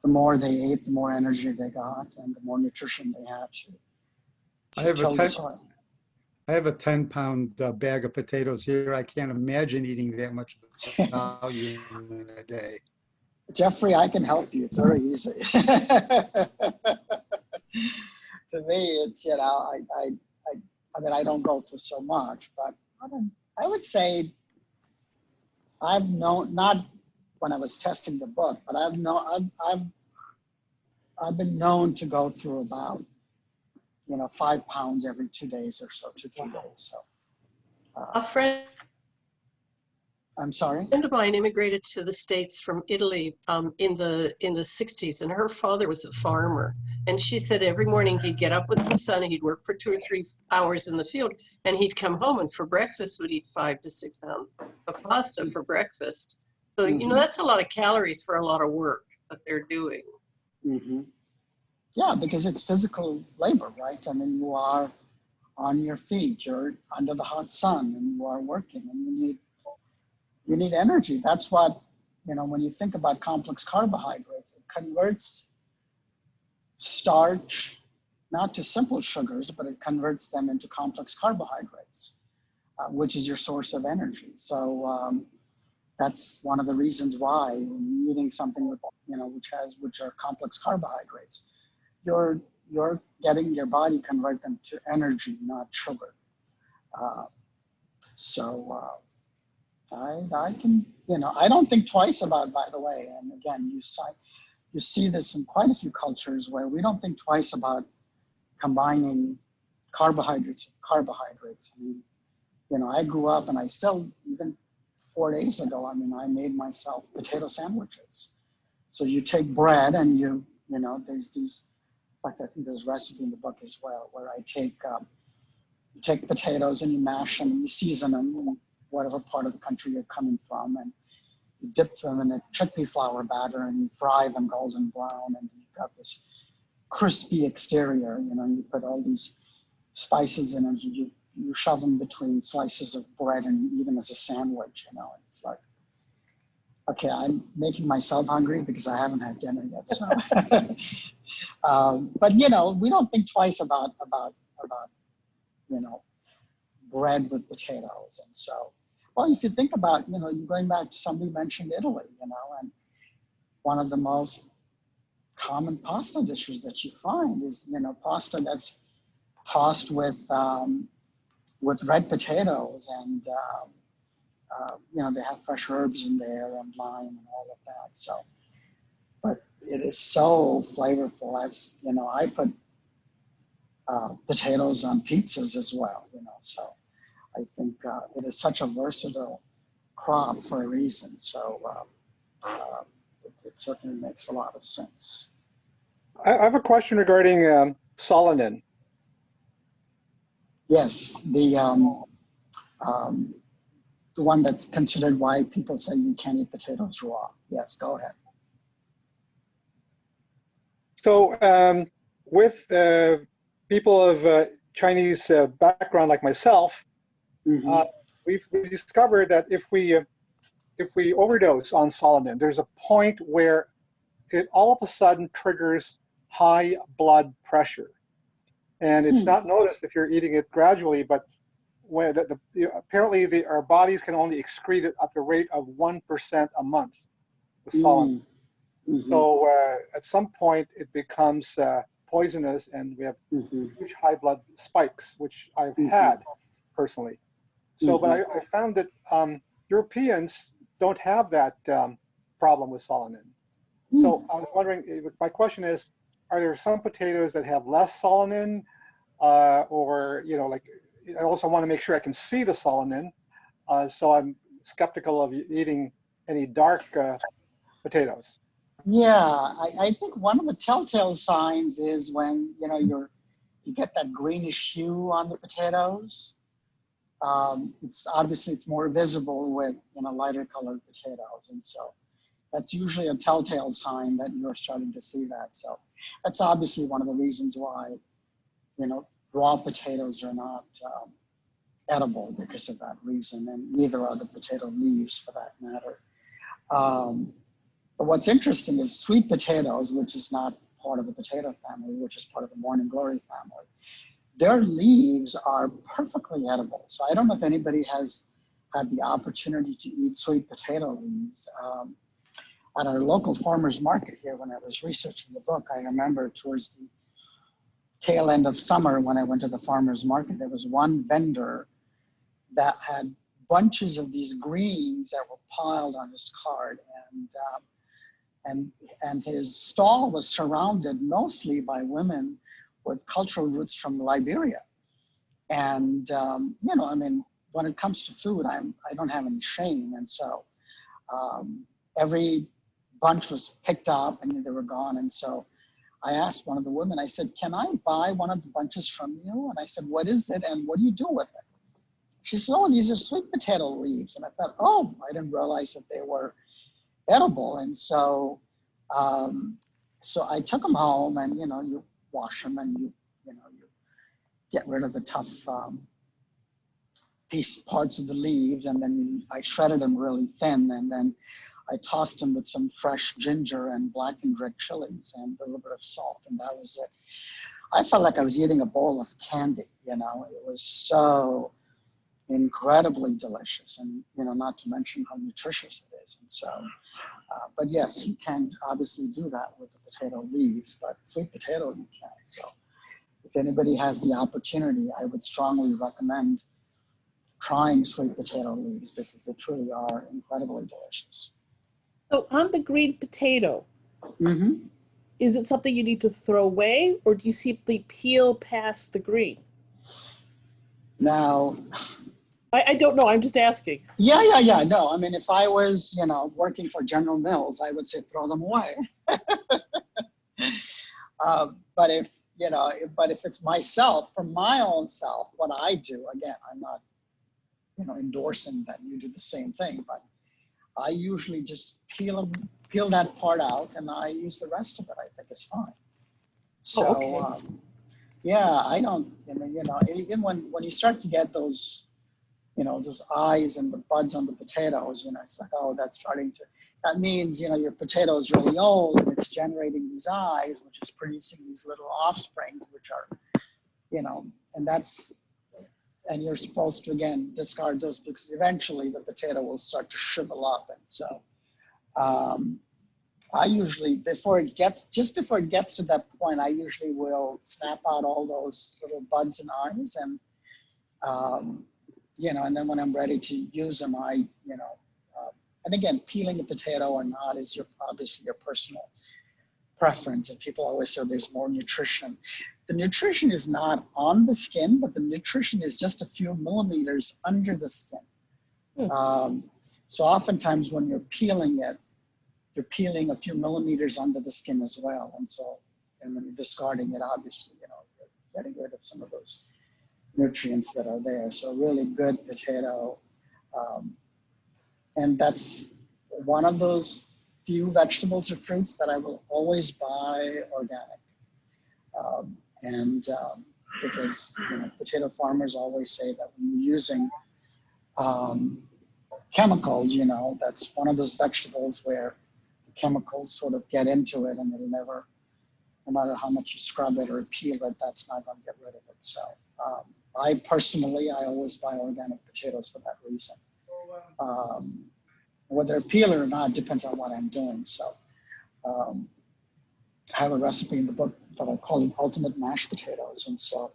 The more they ate, the more energy they got, and the more nutrition they had to till the soil. I have a 10-pound bag of potatoes here. I can't imagine eating that much volume in a day. Jeffrey, I can help you. It's very easy. To me, it's, you know, I mean, I don't go through so much, but I would say I've known, not when I was testing the book, but I've been known to go through about, you know, 5 pounds every 2 days or so, 2-3 days. So, A friend I'm sorry. of mine immigrated to the States from Italy in the 60s, and her father was a farmer. And she said every morning he'd get up with the sun, he'd work for 2 or 3 hours in the field, and he'd come home and for breakfast would eat 5 to 6 pounds of pasta for breakfast. So, you know, that's a lot of calories for a lot of work that they're doing. Mm-hmm. Yeah, because it's physical labor, right? I mean, you are on your feet, you're under the hot sun, and you are working, and you need energy. That's what, you know, when you think about complex carbohydrates, it converts starch, not to simple sugars, but it converts them into complex carbohydrates, which is your source of energy. So that's one of the reasons why when you're eating something with, you know, which are complex carbohydrates, you're getting your body convert them to energy, not sugar. I can, you know, I don't think twice about, by the way, and again, you see this in quite a few cultures where we don't think twice about combining carbohydrates with carbohydrates. I mean, you know, I grew up and I still, even 4 days ago, I mean, I made myself potato sandwiches. So you take bread and you know, there's these, in fact, I think there's a recipe in the book as well, where I take, you take potatoes and you mash them and you season them in whatever part of the country you're coming from, and you dip them in a chickpea flour batter and you fry them golden brown, and you've got this crispy exterior, you know, you put all these spices in, and you shove them between slices of bread and eat them as a sandwich, you know. It's like, okay, I'm making myself hungry because I haven't had dinner yet. So, but you know, we don't think twice about you know, bread with potatoes. And so, well, if you think about, you know, going back to somebody mentioned Italy, you know, and one of the most common pasta dishes that you find is, you know, pasta that's tossed with red potatoes, and you know, they have fresh herbs in there and lime and all of that. So, but it is so flavorful. You know, I put potatoes on pizzas as well, you know, so I think it is such a versatile crop for a reason. So it certainly makes a lot of sense. I have a question regarding Solanum. Yes, the one that's considered why people say you can't eat potatoes raw. Yes, go ahead. So with people of Chinese background like myself, we've discovered that if we overdose on Solanum, there's a point where it all of a sudden triggers high blood pressure. And it's not noticed if you're eating it gradually, but when apparently our bodies can only excrete it at the rate of 1% a month with Solanum. So at some point it becomes poisonous, and we have huge high blood spikes, which I've had personally. So, but I found that Europeans don't have that problem with Solanum. So I was wondering, my question is, are there some potatoes that have less Solanum, or, you know, like, I also want to make sure I can see the Solanum, so I'm skeptical of eating any dark potatoes. Yeah, I think one of the telltale signs is when, you know, you get that greenish hue on the potatoes. It's more visible with, you know, lighter colored potatoes, and so that's usually a telltale sign that you're starting to see that. So that's obviously one of the reasons why, you know, raw potatoes are not edible because of that reason, and neither are the potato leaves for that matter. But what's interesting is sweet potatoes, which is not part of the potato family, which is part of the morning glory family, their leaves are perfectly edible. So I don't know if anybody has had the opportunity to eat sweet potato leaves. At our local farmer's market here, when I was researching the book, I remember towards the tail end of summer when I went to the farmer's market, there was one vendor that had bunches of these greens that were piled on his cart, and his stall was surrounded mostly by women with cultural roots from Liberia. And you know, I mean, when it comes to food, I don't have any shame, and so every bunch was picked up and they were gone. And so I asked one of the women, I said, "Can I buy one of the bunches from you?" And I said, "What is it and what do you do with it?" She said, "Oh, these are sweet potato leaves." And I thought, oh, I didn't realize that they were edible. And so so I took them home, and you know, you wash them and you get rid of the tough parts of the leaves, and then I shredded them really thin, and then I tossed them with some fresh ginger and blackened red chilies and a little bit of salt, and that was it. I felt like I was eating a bowl of candy, you know. It was so incredibly delicious, and you know, not to mention how nutritious it is. And so, but yes, you can obviously do that with the potato leaves, but sweet potato you can't. So if anybody has the opportunity, I would strongly recommend trying sweet potato leaves because they truly are incredibly delicious. So on the green potato, is it something you need to throw away, or do you simply peel past the green? Now, I don't know. I'm just asking. Yeah. No, I mean, if I was, you know, working for General Mills, I would say throw them away. But if, you know, if it's myself, for my own self, what I do, again, I'm not, you know, endorsing that you do the same thing, but I usually just peel that part out, and I use the rest of it. I think it's fine. So, okay. yeah, I don't, you know, even when you start to get those, you know, those eyes and the buds on the potatoes, you know, it's like, oh, that means, you know, your potato is really old and it's generating these eyes, which is producing these little offsprings, which are, you know, and you're supposed to, again, discard those because eventually the potato will start to shrivel up. And so I usually, before it gets to that point, I usually will snap out all those little buds and eyes, and you know, and then when I'm ready to use them, and again, peeling a potato or not is obviously your personal preference. And people always say there's more nutrition. The nutrition is not on the skin, but the nutrition is just a few millimeters under the skin. So oftentimes when you're peeling it, you're peeling a few millimeters under the skin as well. And so, and when you're discarding it, obviously, you know, you're getting rid of some of those nutrients that are there. So really good potato. And that's one of those few vegetables or fruits that I will always buy organic. Because, you know, potato farmers always say that when you're using chemicals, you know, that's one of those vegetables where the chemicals sort of get into it, and it'll never, no matter how much you scrub it or peel it, that's not going to get rid of it. So I personally always buy organic potatoes for that reason. Whether I peel it or not depends on what I'm doing. So I have a recipe in the book that I call it ultimate mashed potatoes. And so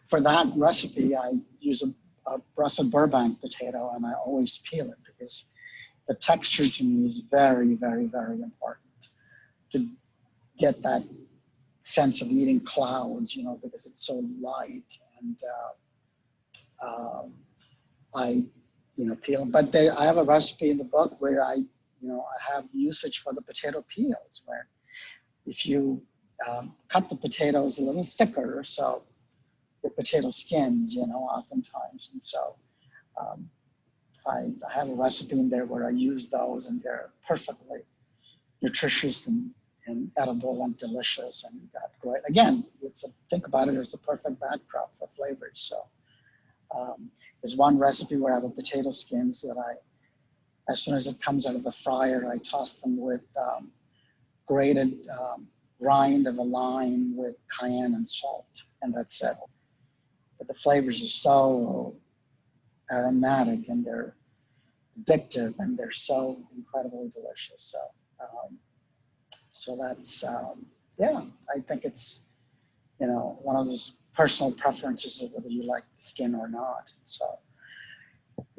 for that recipe, I use a Brussels Burbank potato, and I always peel it because the texture to me is very, very, very important to get that sense of eating clouds, you know, because it's so light. And I, you know, peel. But I have a recipe in the book where I have usage for the potato peels, where if you cut the potatoes a little thicker, so the potato skins, you know, oftentimes. And so I have a recipe in there where I use those, and they're perfectly nutritious and and edible and delicious, and you got great. Again, think about it as a perfect backdrop for flavors. So there's one recipe where I have the potato skins that as soon as it comes out of the fryer, I toss them with grated rind of a lime with cayenne and salt, and that's it. But the flavors are so aromatic, and they're addictive, and they're so incredibly delicious. So that's, yeah, I think it's, one of those personal preferences of whether you like the skin or not. So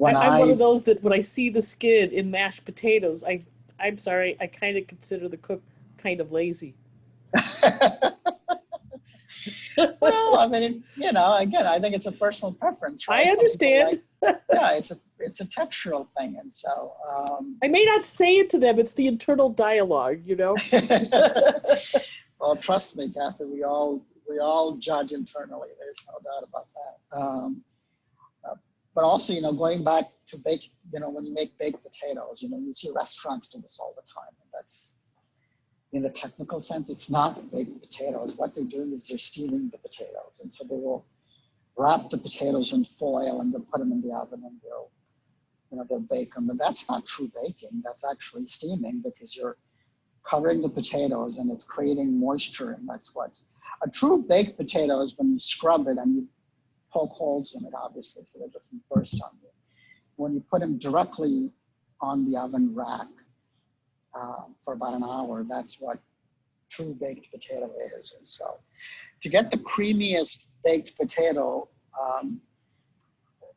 I'm one of those that when I see the skin in mashed potatoes, I'm sorry, I kind of consider the cook kind of lazy. Well, I mean, again, I think it's a personal preference, right? I understand. Yeah, it's a textural thing, and so. I may not say it to them. It's the internal dialogue, Well, trust me, Kathy, we all judge internally. There's no doubt about that. But also, going back to when you make baked potatoes, you see restaurants do this all the time, and that's. In the technical sense, it's not baked potatoes. What they're doing is they're steaming the potatoes. And so they will wrap the potatoes in foil and they'll put them in the oven and they'll bake them. But that's not true baking. That's actually steaming, because you're covering the potatoes and it's creating moisture. And that's what a true baked potato is, when you scrub it and you poke holes in it, obviously, so they doesn't burst on you. When you put them directly on the oven rack, for about an hour, that's what true baked potato is. And so to get the creamiest baked potato,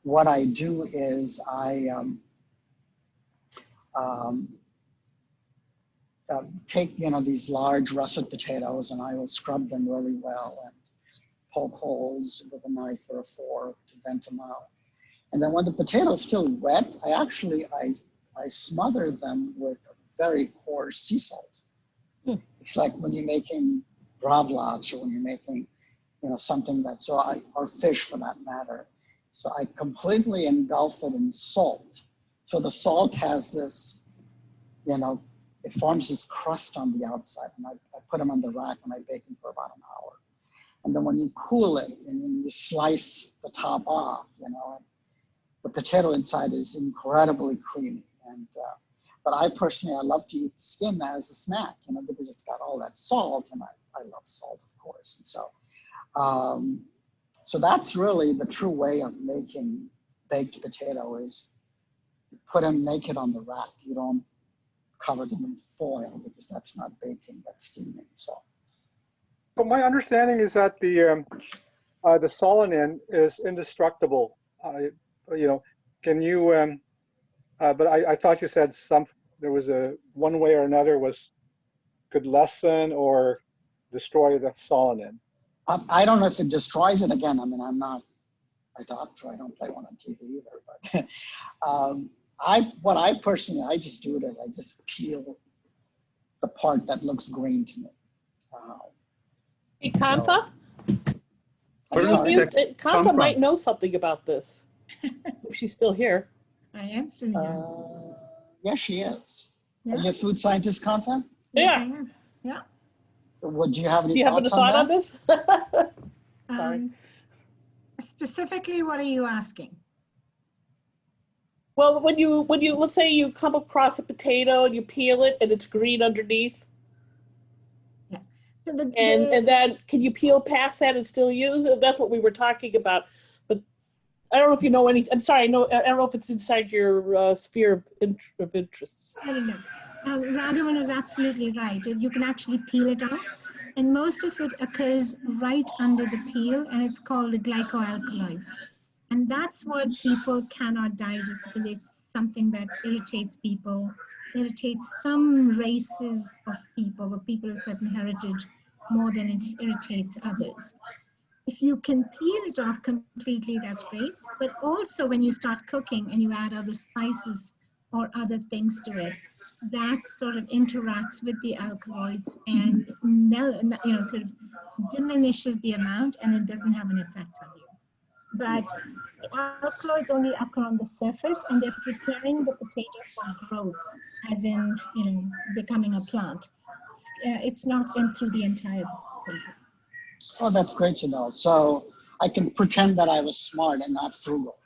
what I do is I take these large russet potatoes, and I will scrub them really well and poke holes with a knife or a fork to vent them out. And then when the potato is still wet, I smother them with very coarse sea salt. It's like when you're making gravlax, or when you're making, something or fish for that matter. So I completely engulf it in salt. So the salt has this, it forms this crust on the outside, and I put them on the rack and I bake them for about an hour. And then when you cool it and when you slice the top off, the potato inside is incredibly creamy. And but I love to eat the skin as a snack, because it's got all that salt, and I love salt, of course. And so, so that's really the true way of making baked potato, is you put them naked on the rack. You don't cover them in foil, because that's not baking, that's steaming. So my understanding is that the Solanum is indestructible. Can you? But I thought you said there was one way or another could lessen or destroy the Solanum. I don't know if it destroys it. Again, I mean, I'm not a doctor. I don't play one on TV either. But I just do it as I just peel the part that looks green to me. Hey, Kantha? So, Kantha might know something about this, if she's still here. I am still here. Yes, she is. Yeah. Are you a food scientist, Kantha? Yeah. I am. Yeah. Do you have any Do you have a thought on this? Sorry. Specifically, what are you asking? Well, when you let's say you come across a potato and you peel it and it's green underneath. Yes. So and then can you peel past that and still use it? That's what we were talking about. But I don't know if you know any. I'm sorry. I don't know if it's inside your sphere of interests. I don't know. Raghavan is absolutely right. You can actually peel it off, and most of it occurs right under the peel, and it's called the glycoalkaloids. And that's what people cannot digest, because it's something that irritates people, irritates some races of people or people of certain heritage more than it irritates others. If you can peel it off completely, that's great. But also when you start cooking and you add other spices or other things to it, that sort of interacts with the alkaloids and sort of diminishes the amount, and it doesn't have an effect on you. But the alkaloids only occur on the surface, and they're preparing the potato for growth, as in becoming a plant. it's not in through the entire potato. Oh, that's great to know. So I can pretend that I was smart and not frugal.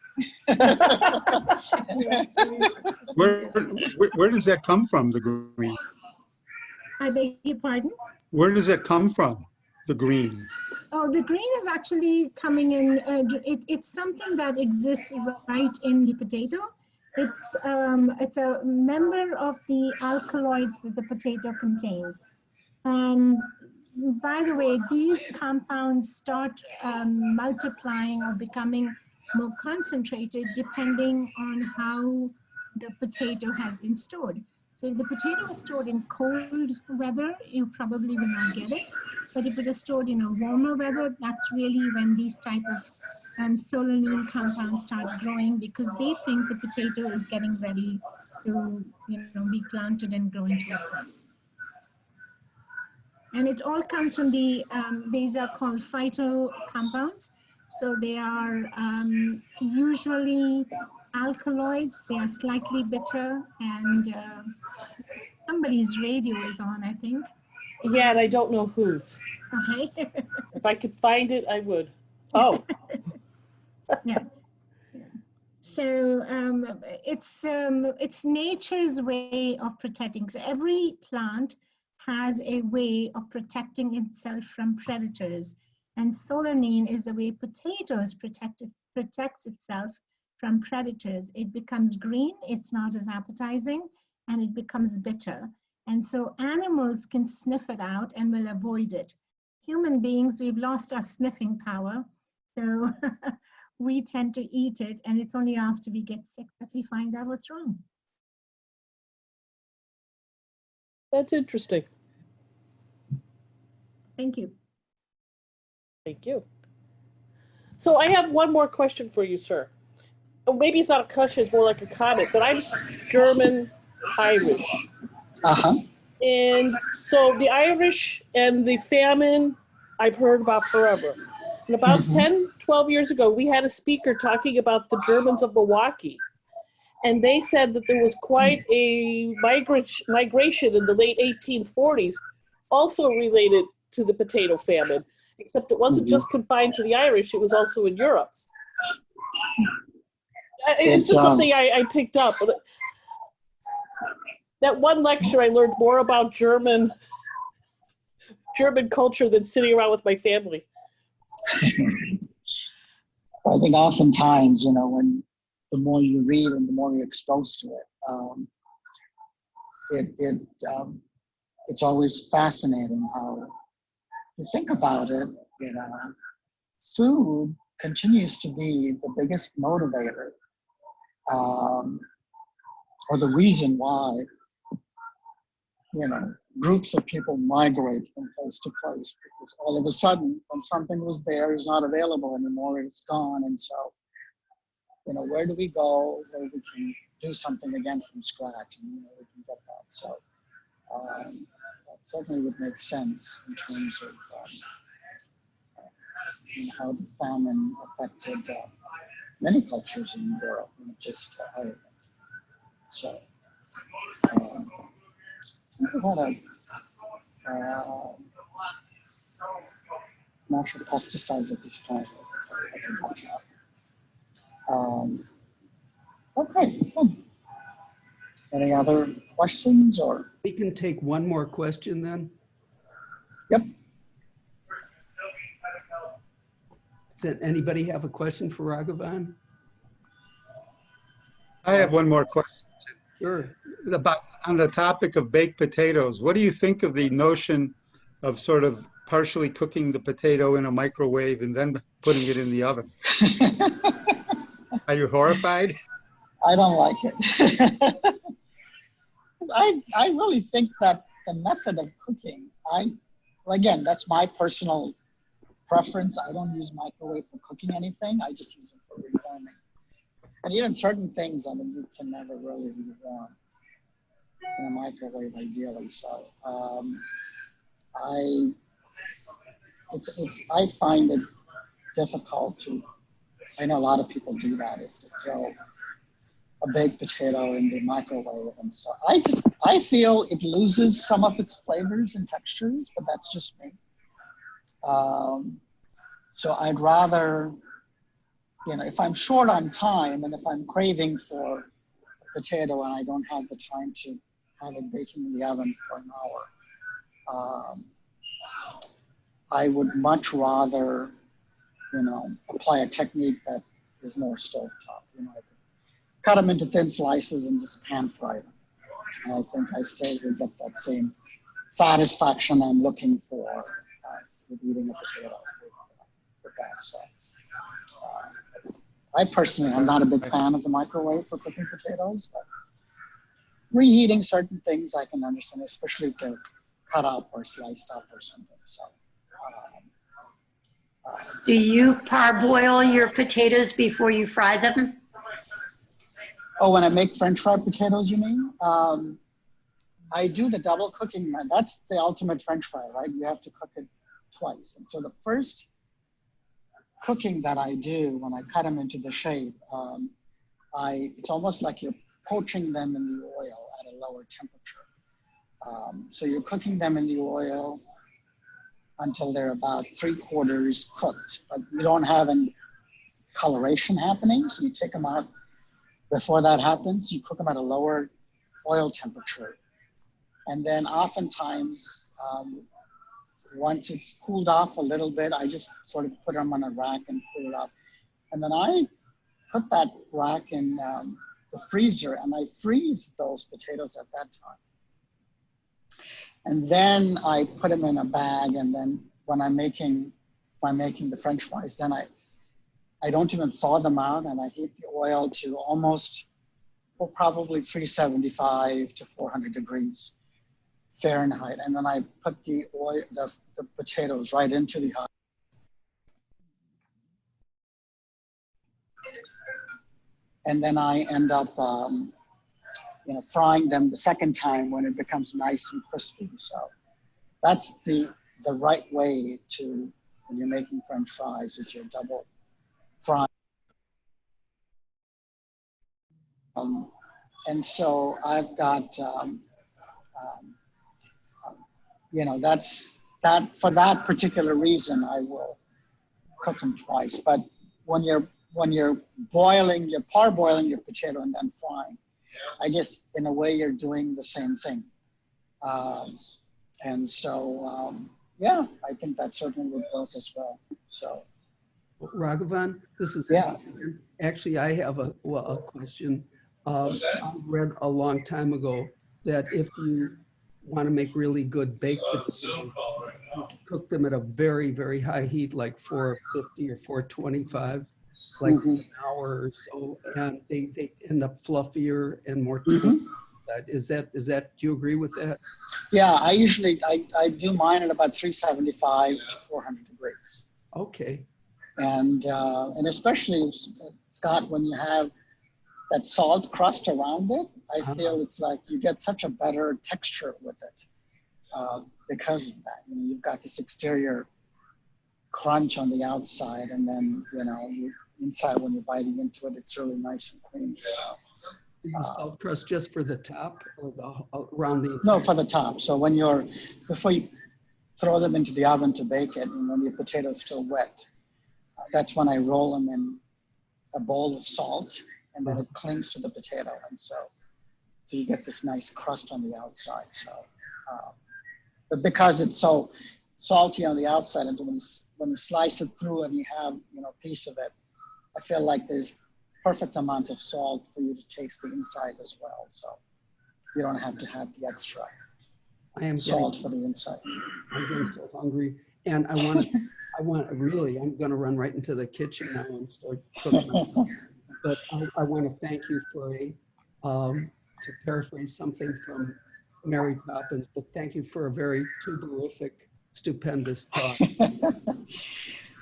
Where does that come from, the green? I beg your pardon? Where does that come from, the green? Oh, the green is actually coming in. It's something that exists right in the potato. It's a member of the alkaloids that the potato contains. And by the way, these compounds start multiplying or becoming more concentrated depending on how the potato has been stored. So if the potato is stored in cold weather, you probably will not get it. But if it is stored in a warmer weather, that's really when these type of solanine compounds start growing, because they think the potato is getting ready to, be planted and grow into a plant. And it all comes from these are called phyto compounds. So they are usually alkaloids. They are slightly bitter, and somebody's radio is on, I think. Yeah, and I don't know whose. Okay. If I could find it, I would. Oh. Yeah. So it's nature's way of protecting. So every plant has a way of protecting itself from predators, and solanine is the way potatoes protects itself from predators. It becomes green, it's not as appetizing, and it becomes bitter. And so animals can sniff it out and will avoid it. Human beings, we've lost our sniffing power, so we tend to eat it, and it's only after we get sick that we find out what's wrong. That's interesting. Thank you. Thank you. So I have one more question for you, sir. Oh, maybe it's not a question, it's more like a comment, but I'm German Irish. Uh-huh. And so the Irish and the famine, I've heard about forever. And about 10, 12 years ago, we had a speaker talking about the Germans of Milwaukee. And they said that there was quite a migration in the late 1840s, also related to the potato famine, except it wasn't just confined to the Irish, it was also in Europe. It's just something I picked up. That one lecture, I learned more about German culture than sitting around with my family. I think oftentimes, when the more you read and the more you're exposed to it, it's always fascinating how you think about it. Food continues to be the biggest motivator, or the reason why groups of people migrate from place to place, because all of a sudden, when something was there is not available anymore, it's gone. And so, where do we go where we can do something again from scratch, and we can get that. So that certainly would make sense in terms of how the famine affected many cultures in Europe, not just Ireland. So we had a natural pesticides of this plant. I can watch out. Okay. Any other questions or? We can take one more question then. Yep. Does anybody have a question for Raghavan? I have one more question. Sure. On the topic of baked potatoes, what do you think of the notion of sort of partially cooking the potato in a microwave and then putting it in the oven? Are you horrified? I don't like it. I really think that the method of cooking, again, that's my personal preference. I don't use microwave for cooking anything. I just use it for rewarming. And even certain things, you can never really rewarm in a microwave, ideally. So I find it difficult to. I know a lot of people do that. Is to throw a baked potato in the microwave. And so I feel it loses some of its flavors and textures, but that's just me. So I'd rather, if I'm short on time and if I'm craving for a potato and I don't have the time to have it baking in the oven for an hour, I would much rather, apply a technique that is more stovetop. I could cut them into thin slices and just pan fry them. And I think I still will get that same satisfaction I'm looking for with eating a potato with that. So, I personally am not a big fan of the microwave for cooking potatoes, but reheating certain things I can understand, especially if they're cut up or sliced up or something. So. Do you parboil your potatoes before you fry them? Oh, when I make French fried potatoes, you mean? I do the double cooking. That's the ultimate French fry, right? You have to cook it twice. And so the first cooking that I do when I cut them into the shape, it's almost like you're poaching them in the oil at a lower temperature. So you're cooking them in the oil until they're about 3/4 cooked, but you don't have any coloration happening. So you take them out before that happens. You cook them at a lower oil temperature. And then oftentimes, once it's cooled off a little bit, I just sort of put them on a rack and cool it off. And then I put that rack in the freezer and I freeze those potatoes at that time. And then I put them in a bag, and then when I'm making the French fries, then I don't even thaw them out, and I heat the oil to almost, probably 375 to 400 degrees Fahrenheit. And then I put the potatoes right into the hot. And then I end up frying them the second time when it becomes nice and crispy. So that's the right way to, when you're making French fries, is your double fry. And so I've got, for that particular reason, I will cook them twice. But when you're parboiling your potato and then frying, I guess in a way you're doing the same thing. And so, I think that certainly would work as well. So, Raghavan, this is actually, I have a question. I read a long time ago that if you want to make really good baked potatoes, you cook them at a very, very high heat, like 450 or 425, like an hour or so, and they end up fluffier and more tender. Is that, do you agree with that? Yeah, I usually do mine at about 375 to 400 degrees. Okay. And especially, Scott, when you have that salt crust around it, I feel it's like you get such a better texture with it because of that. You've got this exterior crunch on the outside, and then inside when you're biting into it, it's really nice and creamy. So, salt crust just for the top or around the? No, for the top. So before you throw them into the oven to bake it, and when your potato's still wet, that's when I roll them in a bowl of salt, and then it clings to the potato, and so you get this nice crust on the outside. So, but because it's so salty on the outside, and when you slice it through and you have a piece of it, I feel like there's perfect amount of salt for you to taste the inside as well. So you don't have to have the extra salt for the inside. I'm getting so hungry, and I'm going to run right into the kitchen now and start cooking. But I want to thank you for to paraphrase something from Mary Poppins, but thank you for a very tuberific, stupendous talk.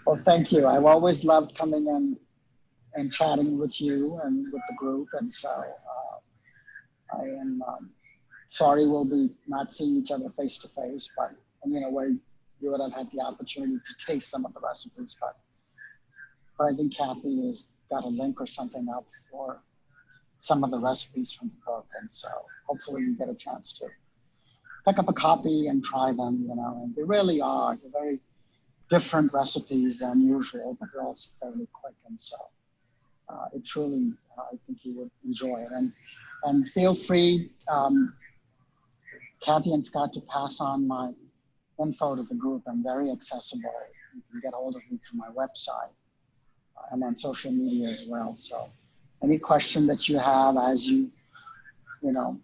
Well, thank you. I've always loved coming in and chatting with you and with the group. And so I am sorry we'll be not seeing each other face to face, but where you would have had the opportunity to taste some of the recipes. But I think Kathy has got a link or something up for some of the recipes from the book. And so hopefully you get a chance to pick up a copy and try them, you know, and they really are. They're very different recipes than usual, but they're also fairly quick. And so it truly, I think you would enjoy it. And feel free, Kathy and Scott, to pass on my info to the group. I'm very accessible. You can get hold of me through my website. I'm on social media as well. So any question that you have as you know,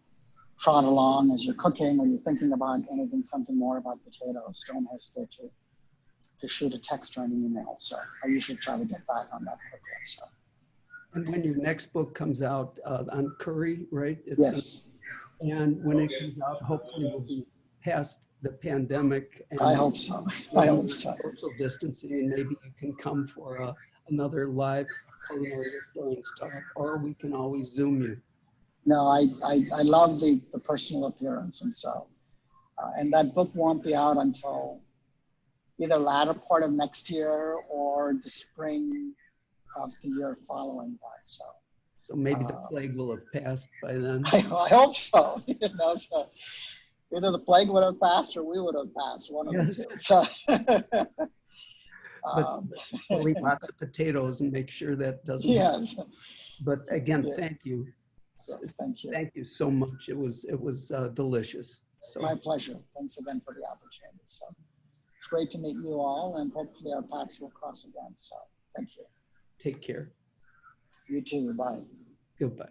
trot along, as you're cooking, or you're thinking about anything, something more about potatoes, don't hesitate to shoot a text or an email. So I usually try to get back on that quickly. So. And when your next book comes out on curry, right? Yes. And when it comes out, hopefully we'll be past the pandemic. And I hope so. I hope so. Social distancing, and maybe you can come for another live culinary historians talk, or we can always Zoom you. No, I love the personal appearance, and so, and that book won't be out until either latter part of next year or the spring of the year following that. So maybe the plague will have passed by then. I hope so. You know, so either the plague would have passed or we would have passed, one of the two. So, but we'll eat lots of potatoes and make sure that doesn't yes. happen. But again, Yeah. thank you. Yes, thank you. Thank you so much. It was delicious. So my pleasure. Thanks again for the opportunity. So it's great to meet you all, and hopefully our paths will cross again. So thank you. take care. You too. Bye. Goodbye.